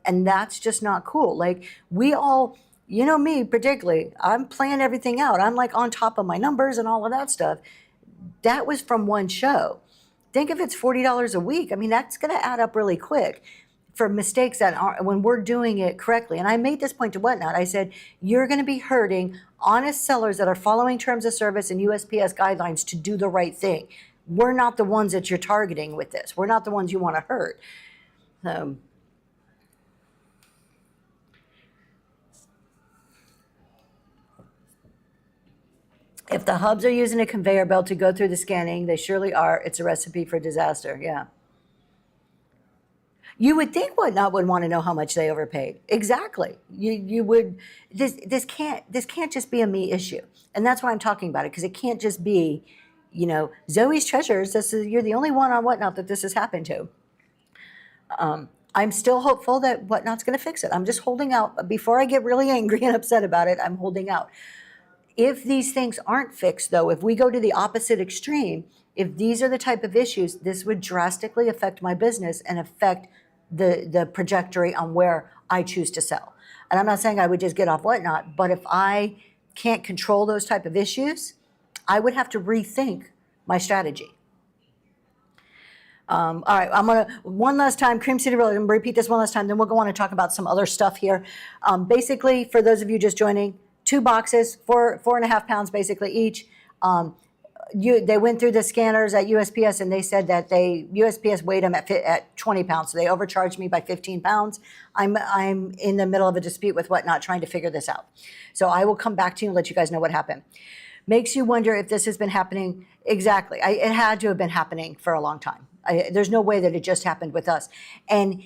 And that's just not cool. Like, we all, you know me particularly, I'm playing everything out. I'm like on top of my numbers and all of that stuff. That was from one show. Think if it's $40 a week. I mean, that's going to add up really quick for mistakes that aren't, when we're doing it correctly. And I made this point to Whatnot. I said, you're going to be hurting honest sellers that are following terms of service and USPS guidelines to do the right thing. We're not the ones that you're targeting with this. We're not the ones you want to hurt. If the hubs are using a conveyor belt to go through the scanning, they surely are. It's a recipe for disaster. Yeah. You would think Whatnot would want to know how much they overpaid. Exactly. You would. This can't just be a me issue, and that's why I'm talking about it, because it can't just be, Zoe's Treasures. You're the only one on Whatnot that this has happened to. I'm still hopeful that Whatnot's going to fix it. I'm just holding out. Before I get really angry and upset about it, I'm holding out. If these things aren't fixed, though, if we go to the opposite extreme, if these are the type of issues, this would drastically affect my business and affect the trajectory on where I choose to sell. And I'm not saying I would just get off Whatnot, but if I can't control those type of issues, I would have to rethink my strategy. All right, I'm gonna, one last time, Cream City Realty, I'm gonna repeat this one last time, then we'll go on and talk about some other stuff here. Basically, for those of you just joining, 2 boxes, 4.5 pounds basically each. They went through the scanners at USPS and they said that USPS weighed them at 20 pounds, so they overcharged me by 15 pounds. I'm in the middle of a dispute with Whatnot trying to figure this out. So I will come back to you and let you guys know what happened. Makes you wonder if this has been happening. Exactly. It had to have been happening for a long time. There's no way that it just happened with us. And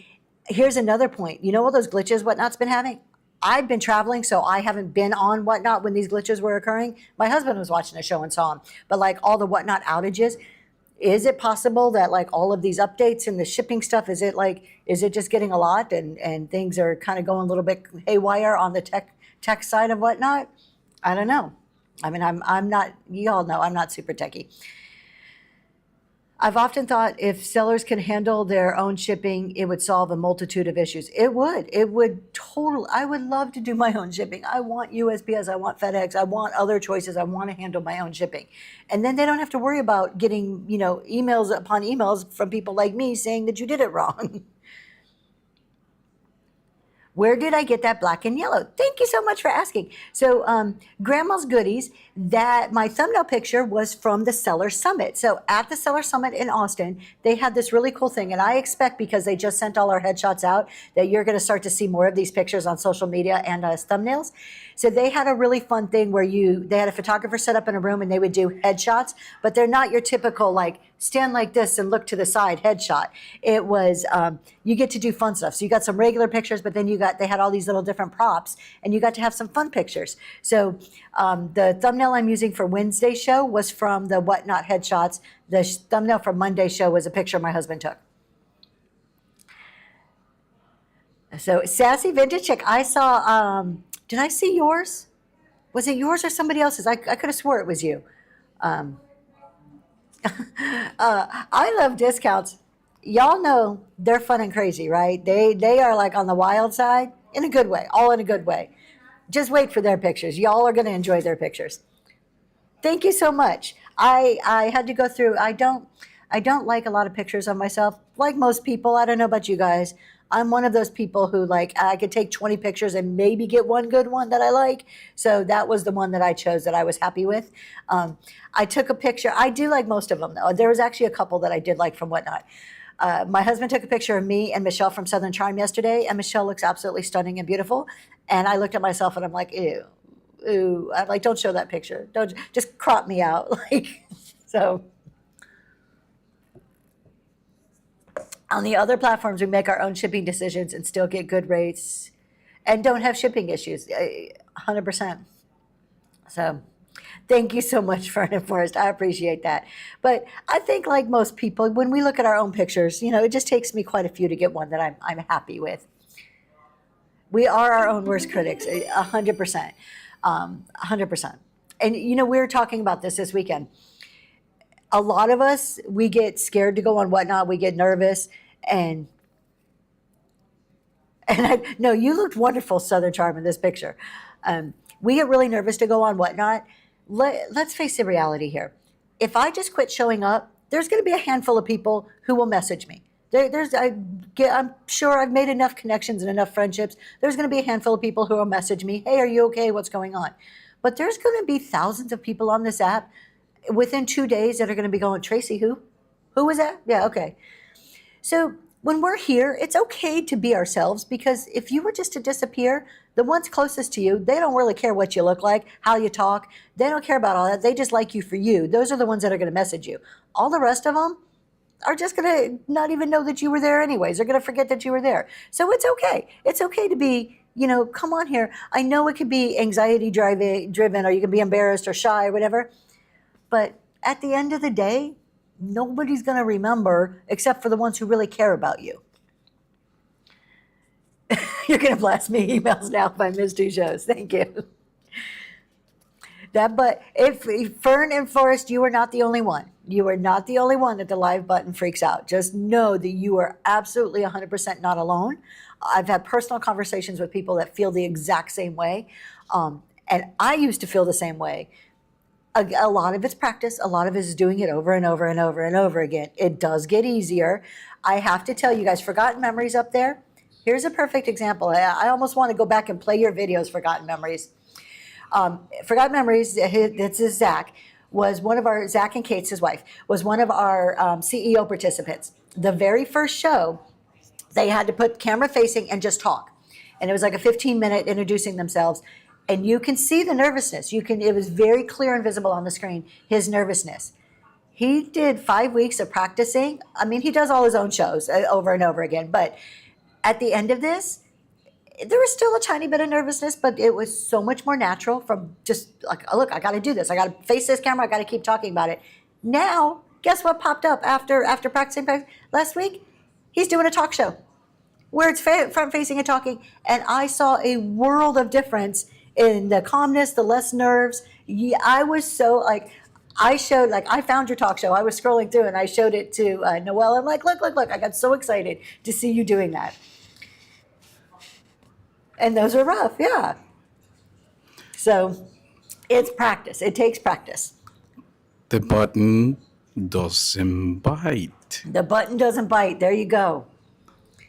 here's another point. You know all those glitches Whatnot's been having? I've been traveling, so I haven't been on Whatnot when these glitches were occurring. My husband was watching the show and saw them. But like all the Whatnot outages, is it possible that like all of these updates and the shipping stuff, is it just getting a lot and things are kind of going a little bit haywire on the tech side of Whatnot? I don't know. I mean, I'm not, you all know I'm not super techie. I've often thought if sellers can handle their own shipping, it would solve a multitude of issues. It would I would love to do my own shipping. I want USPS, I want FedEx, I want other choices. I want to handle my own shipping. And then they don't have to worry about getting, emails upon emails from people like me saying that you did it wrong. Where did I get that black and yellow? Thank you so much for asking. So Grandma's Goodies, that my thumbnail picture was from the Seller Summit. So at the Seller Summit in Austin, they had this really cool thing. And I expect, because they just sent all our headshots out, that you're going to start to see more of these pictures on social media and as thumbnails. So they had a really fun thing where they had a photographer set up in a room and they would do headshots, but they're not your typical like stand like this and look to the side headshot. It was, you get to do fun stuff. So you got some regular pictures, but then they had all these little different props and you got to have some fun pictures. So the thumbnail I'm using for Wednesday's show was from the Whatnot headshots. The thumbnail for Monday's show was a picture my husband took. So Sassy Vintage Chick, I saw, did I see yours? Was it yours or somebody else's? I could have swore it was you. I love discounts. Y'all know they're fun and crazy, right? They are like on the wild side in a good way, all in a good way. Just wait for their pictures. Y'all are going to enjoy their pictures. Thank you so much. I had to go through, I don't like a lot of pictures of myself. Like most people, I don't know about you guys. I'm one of those people who I could take 20 pictures and maybe get one good one that I like. So that was the one that I chose that I was happy with. I took a picture. I do like most of them though. There was actually a couple that I did like from Whatnot. My husband took a picture of me and Michelle from Southern Charm yesterday, and Michelle looks absolutely stunning and beautiful. And I looked at myself and I'm like, ew. I'm like, don't show that picture. Don't, just crop me out. So. On the other platforms, we make our own shipping decisions and still get good rates and don't have shipping issues, 100%. So thank you so much, Vernon Forrest. I appreciate that. But I think like most people, when we look at our own pictures, it just takes me quite a few to get one that I'm happy with. We are our own worst critics, 100%. 100%. And we were talking about this weekend. A lot of us, we get scared to go on Whatnot. We get nervous, and no, you looked wonderful, Southern Charm, in this picture. We get really nervous to go on Whatnot. Let's face the reality here. If I just quit showing up, there's going to be a handful of people who will message me. I'm sure I've made enough connections and enough friendships. There's going to be a handful of people who will message me, hey, are you okay? What's going on? But there's going to be thousands of people on this app within 2 days that are going to be going, Tracy, who? Who was that? Yeah, okay. So when we're here, it's okay to be ourselves, because if you were just to disappear, the ones closest to you, they don't really care what you look like, how you talk. They don't care about all that. They just like you for you. Those are the ones that are going to message you. All the rest of them are just going to not even know that you were there anyways. They're going to forget that you were there. So it's okay. It's okay to be, come on here. I know it could be anxiety driven, or you can be embarrassed or shy or whatever. But at the end of the day, nobody's going to remember except for the ones who really care about you. You're going to blast me emails now if I miss 2 shows. Thank you. But if Fern and Forrest, you are not the only one. You are not the only one that the live button freaks out. Just know that you are absolutely 100% not alone. I've had personal conversations with people that feel the exact same way. And I used to feel the same way. A lot of it's practice. A lot of it is doing it over and over and over and over again. It does get easier. I have to tell you guys, Forgotten Memories up there. Here's a perfect example. I almost want to go back and play your videos, Forgotten Memories. Forgotten Memories, this is Zach, was one of our, Zach and Kate's his wife, was one of our CEO participants. The very first show, they had to put camera facing and just talk. And it was like a 15-minute introducing themselves. And you can see the nervousness. It was very clear and visible on the screen, his nervousness. He did 5 weeks of practicing. I mean, he does all his own shows over and over again. But at the end of this, there was still a tiny bit of nervousness, but it was so much more natural from just like, oh, look, I got to do this. I got to face this camera. I got to keep talking about it. Now, guess what popped up after practicing last week? He's doing a talk show where it's front-facing and talking. And I saw a world of difference in the calmness, the less nerves. Yeah, I was so I found your talk show. I was scrolling through and I showed it to Noelle. I'm like, look. I got so excited to see you doing that. And those are rough, yeah. So it's practice. It takes practice. The button doesn't bite. The button doesn't bite. There you go.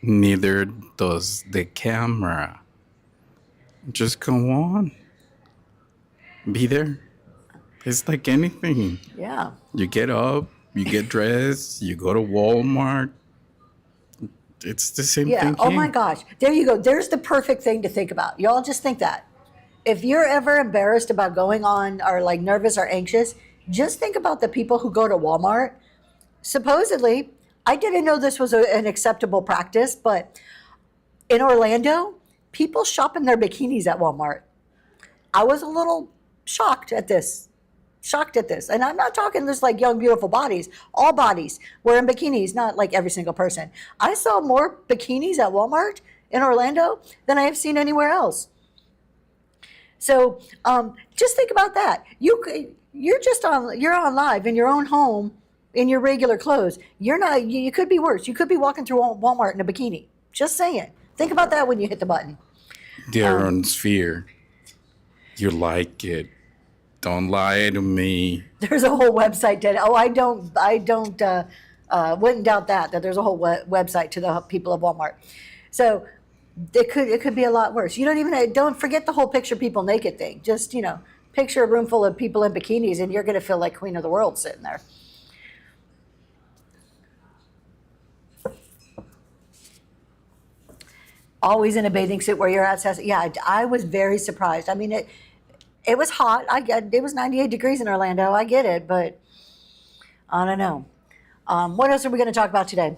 Neither does the camera. Just go on. Be there. It's like anything. Yeah. You get up, you get dressed, you go to Walmart. It's the same thing. Oh my gosh. There you go. There's the perfect thing to think about. Y'all just think that. If you're ever embarrassed about going on or like nervous or anxious, just think about the people who go to Walmart. Supposedly, I didn't know this was an acceptable practice, but in Orlando, people shop in their bikinis at Walmart. I was a little shocked at this. And I'm not talking just like young, beautiful bodies. All bodies were in bikinis, not like every single person. I saw more bikinis at Walmart in Orlando than I have seen anywhere else. So just think about that. You're on live in your own home in your regular clothes. You could be worse. You could be walking through Walmart in a bikini. Just saying. Think about that when you hit the button. Their own sphere. You like it. Don't lie to me. There's a whole website to it. Oh, I wouldn't doubt that there's a whole website to the people of Walmart. So it could be a lot worse. Don't forget the whole picture people naked thing. Just, picture a room full of people in bikinis and you're going to feel like queen of the world sitting there. Always in a bathing suit where you're at. Yeah, I was very surprised. I mean, it was hot. It was 98 degrees in Orlando. I get it, but I don't know. What else are we going to talk about today?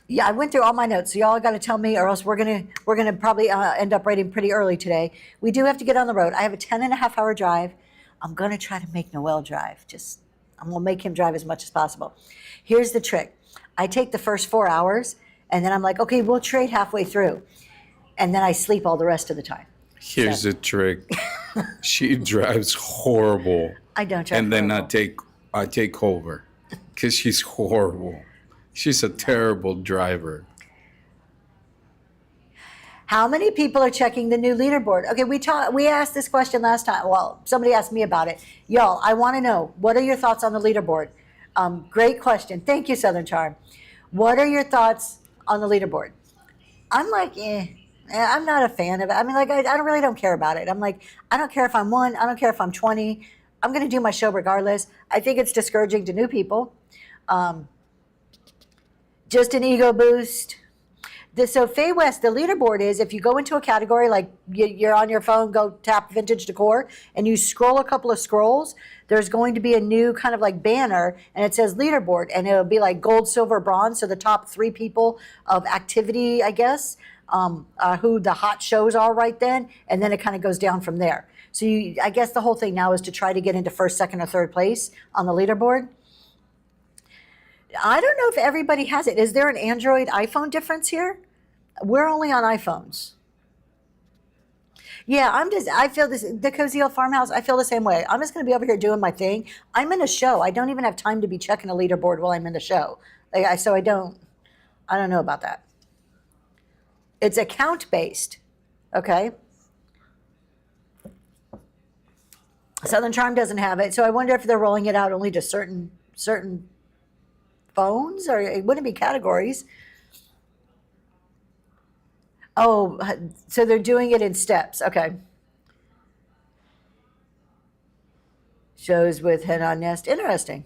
Yeah, I went through all my notes, so y'all got to tell me, or else we're gonna probably end up writing pretty early today. We do have to get on the road. I have a 10.5-hour drive. I'm gonna try to make Noel drive. I'm gonna make him drive as much as possible. Here's the trick. I take the first 4 hours And then I'm like, okay, we'll trade halfway through. And then I sleep all the rest of the time. Here's the trick. She drives horrible. I don't drive And then horrible. I take over because she's horrible. She's a terrible driver. How many people are checking the new leaderboard? Okay, we asked this question last time. Well, somebody asked me about it. Y'all, I want to know, what are your thoughts on the leaderboard? Great question. Thank you, Southern Charm. What are your thoughts on the leaderboard? I'm like, I'm not a fan of it. I mean, like, I don't care about it. I'm like, I don't care if I'm 1, I don't care if I'm 20. I'm going to do my show regardless. I think it's discouraging to new people. Just an ego boost. So Faye West, the leaderboard is, if you go into a category, like you're on your phone, go tap vintage decor, and you scroll a couple of scrolls, there's going to be a new kind of like banner, and it says leaderboard, and it'll be like gold, silver, bronze, so the top 3 people of activity, I guess, who the hot shows are right then, and then it kind of goes down from there. So I guess the whole thing now is to try to get into first, second, or third place on the leaderboard. I don't know if everybody has it. Is there an Android iPhone difference here? We're only on iPhones. Yeah, I feel this, the Cozy Old Farmhouse, I feel the same way. I'm just going to be over here doing my thing. I'm in a show. I don't even have time to be checking a leaderboard while I'm in the show. So I don't know about that. It's account based. Okay. Southern Charm doesn't have it. So I wonder if they're rolling it out only to certain phones, or it wouldn't be categories. Oh, so they're doing it in steps. Okay. Shows with Head on Nest. Interesting.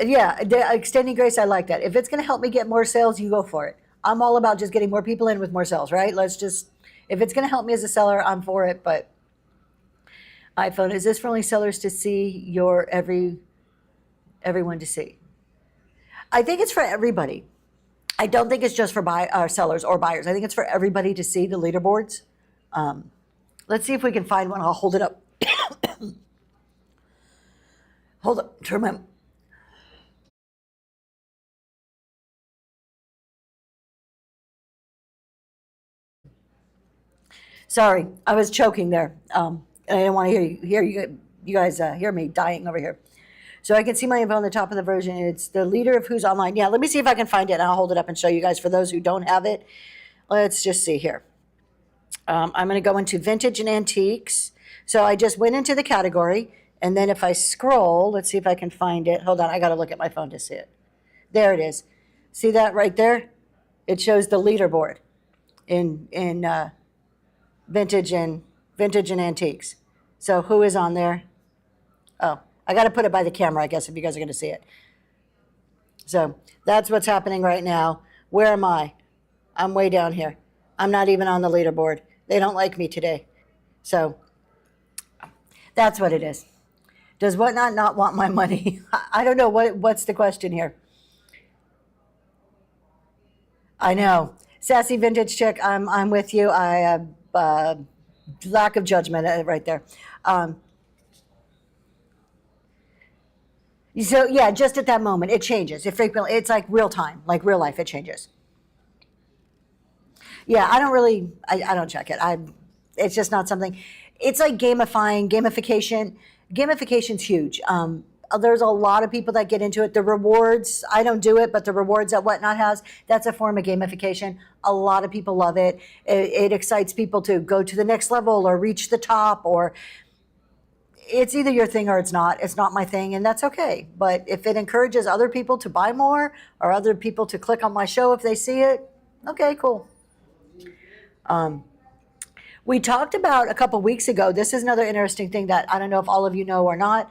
Yeah, extending grace, I like that. If it's going to help me get more sales, you go for it. I'm all about just getting more people in with more sales, right? If it's going to help me as a seller, I'm for it. But iPhone, is this for only sellers to see, everyone to see? I think it's for everybody. I don't think it's just for sellers or buyers. I think it's for everybody to see the leaderboards. Let's see if we can find one. I'll hold it up. Hold up. Turn my. Sorry, I was choking there. And I didn't want to hear you guys hear me dying over here. So I can see my info on the top of the version. It's the leader of who's online. Yeah, let me see if I can find it, and I'll hold it up and show you guys for those who don't have it. Let's just see here. I'm going to go into vintage and antiques. So I just went into the category, and then if I scroll, let's see if I can find it. Hold on, I got to look at my phone to see it. There it is. See that right there? It shows the leaderboard in vintage and antiques. So who is on there? Oh, I got to put it by the camera, I guess, if you guys are going to see it. So that's what's happening right now. Where am I? I'm way down here. I'm not even on the leaderboard. They don't like me today. So that's what it is. Does Whatnot not want my money? I don't know. What's the question here? I know. Sassy Vintage Chick, I'm with you. I lack of judgment right there. So yeah, just at that moment, it changes. It's like real time, like real life, it changes. Yeah, I don't check it. It's just not something. It's like gamification. Gamification's huge. There's a lot of people that get into it. The rewards, I don't do it, but the rewards that Whatnot has, that's a form of gamification. A lot of people love it. It excites people to go to the next level or reach the top, or it's either your thing or it's not. It's not my thing, and that's okay. But if it encourages other people to buy more or other people to click on my show if they see it, okay, cool. We talked about a couple weeks ago, this is another interesting thing that I don't know if all of you know or not.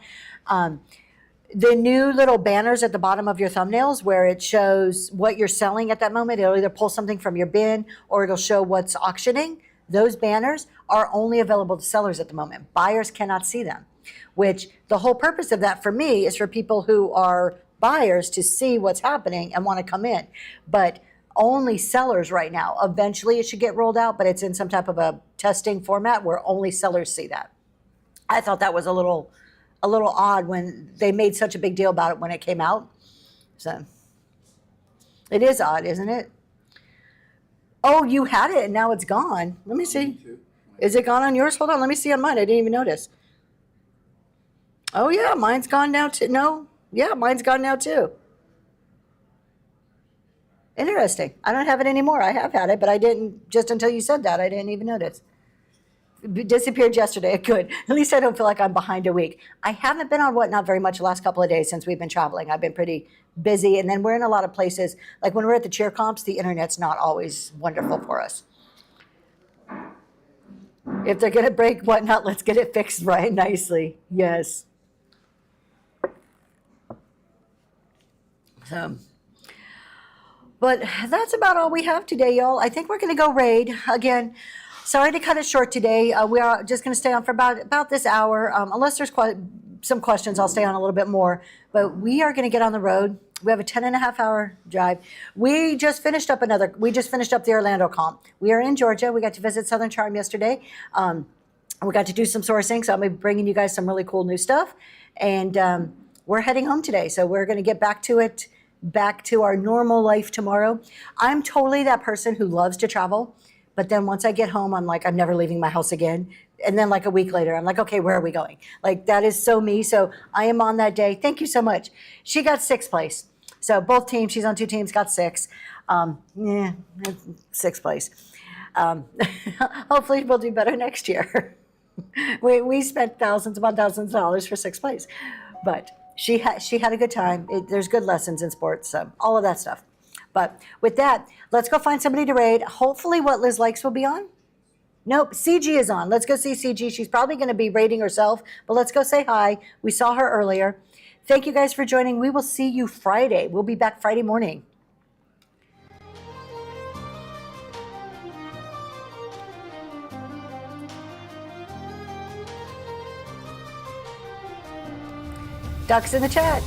The new little banners at the bottom of your thumbnails where it shows what you're selling at that moment. It'll either pull something from your bin or it'll show what's auctioning. Those banners are only available to sellers at the moment. Buyers cannot see them, which the whole purpose of that for me is for people who are buyers to see what's happening and want to come in. But only sellers right now. Eventually it should get rolled out, but it's in some type of a testing format where only sellers see that. I thought that was a little a little odd when they made such a big deal about it when it came out. So it is odd, isn't it? Oh, you had it and now it's gone. Let me see. Is it gone on yours? Hold on, let me see on mine. I didn't even notice. Oh yeah, mine's gone now too. No, yeah, mine's gone now too. Interesting. I don't have it anymore. I have had it, but I didn't, just until you said that, I didn't even notice. It disappeared yesterday. Good. At least I don't feel like I'm behind a week. I haven't been on Whatnot very much the last couple of days since we've been traveling. I've been pretty busy, and then we're in a lot of places. Like when we're at the cheer comps, the internet's not always wonderful for us. If they're going to break Whatnot, let's get it fixed right nicely. Yes. But that's about all we have today, y'all. I think we're going to go raid again. Sorry to cut it short today. We are just going to stay on for about this hour. Unless there's some questions, I'll stay on a little bit more. But we are going to get on the road. We have a 10.5-hour drive. We just finished up the Orlando comp. We are in Georgia. We got to visit Southern Charm yesterday. We got to do some sourcing, so I'll be bringing you guys some really cool new stuff. And we're heading home today, so we're going to get back to our normal life tomorrow. I'm totally that person who loves to travel, but then once I get home, I'm like, I'm never leaving my house again. And then like a week later, I'm like, okay, where are we going? Like that is so me. So I am on that day. Thank you so much. She got 6th place. So both teams, she's on 2 teams, got 6. 6th place. Hopefully we'll do better next year. we spent thousands upon thousands of dollars for 6th place, but she had a good time. There's good lessons in sports, so all of that stuff. But with that, let's go find somebody to raid. Hopefully What Liz Likes will be on. Nope, CG is on. Let's go see CG. She's probably going to be raiding herself, but let's go say hi. We saw her earlier. Thank you guys for joining. We will see you Friday. We'll be back Friday morning. Ducks in the chat.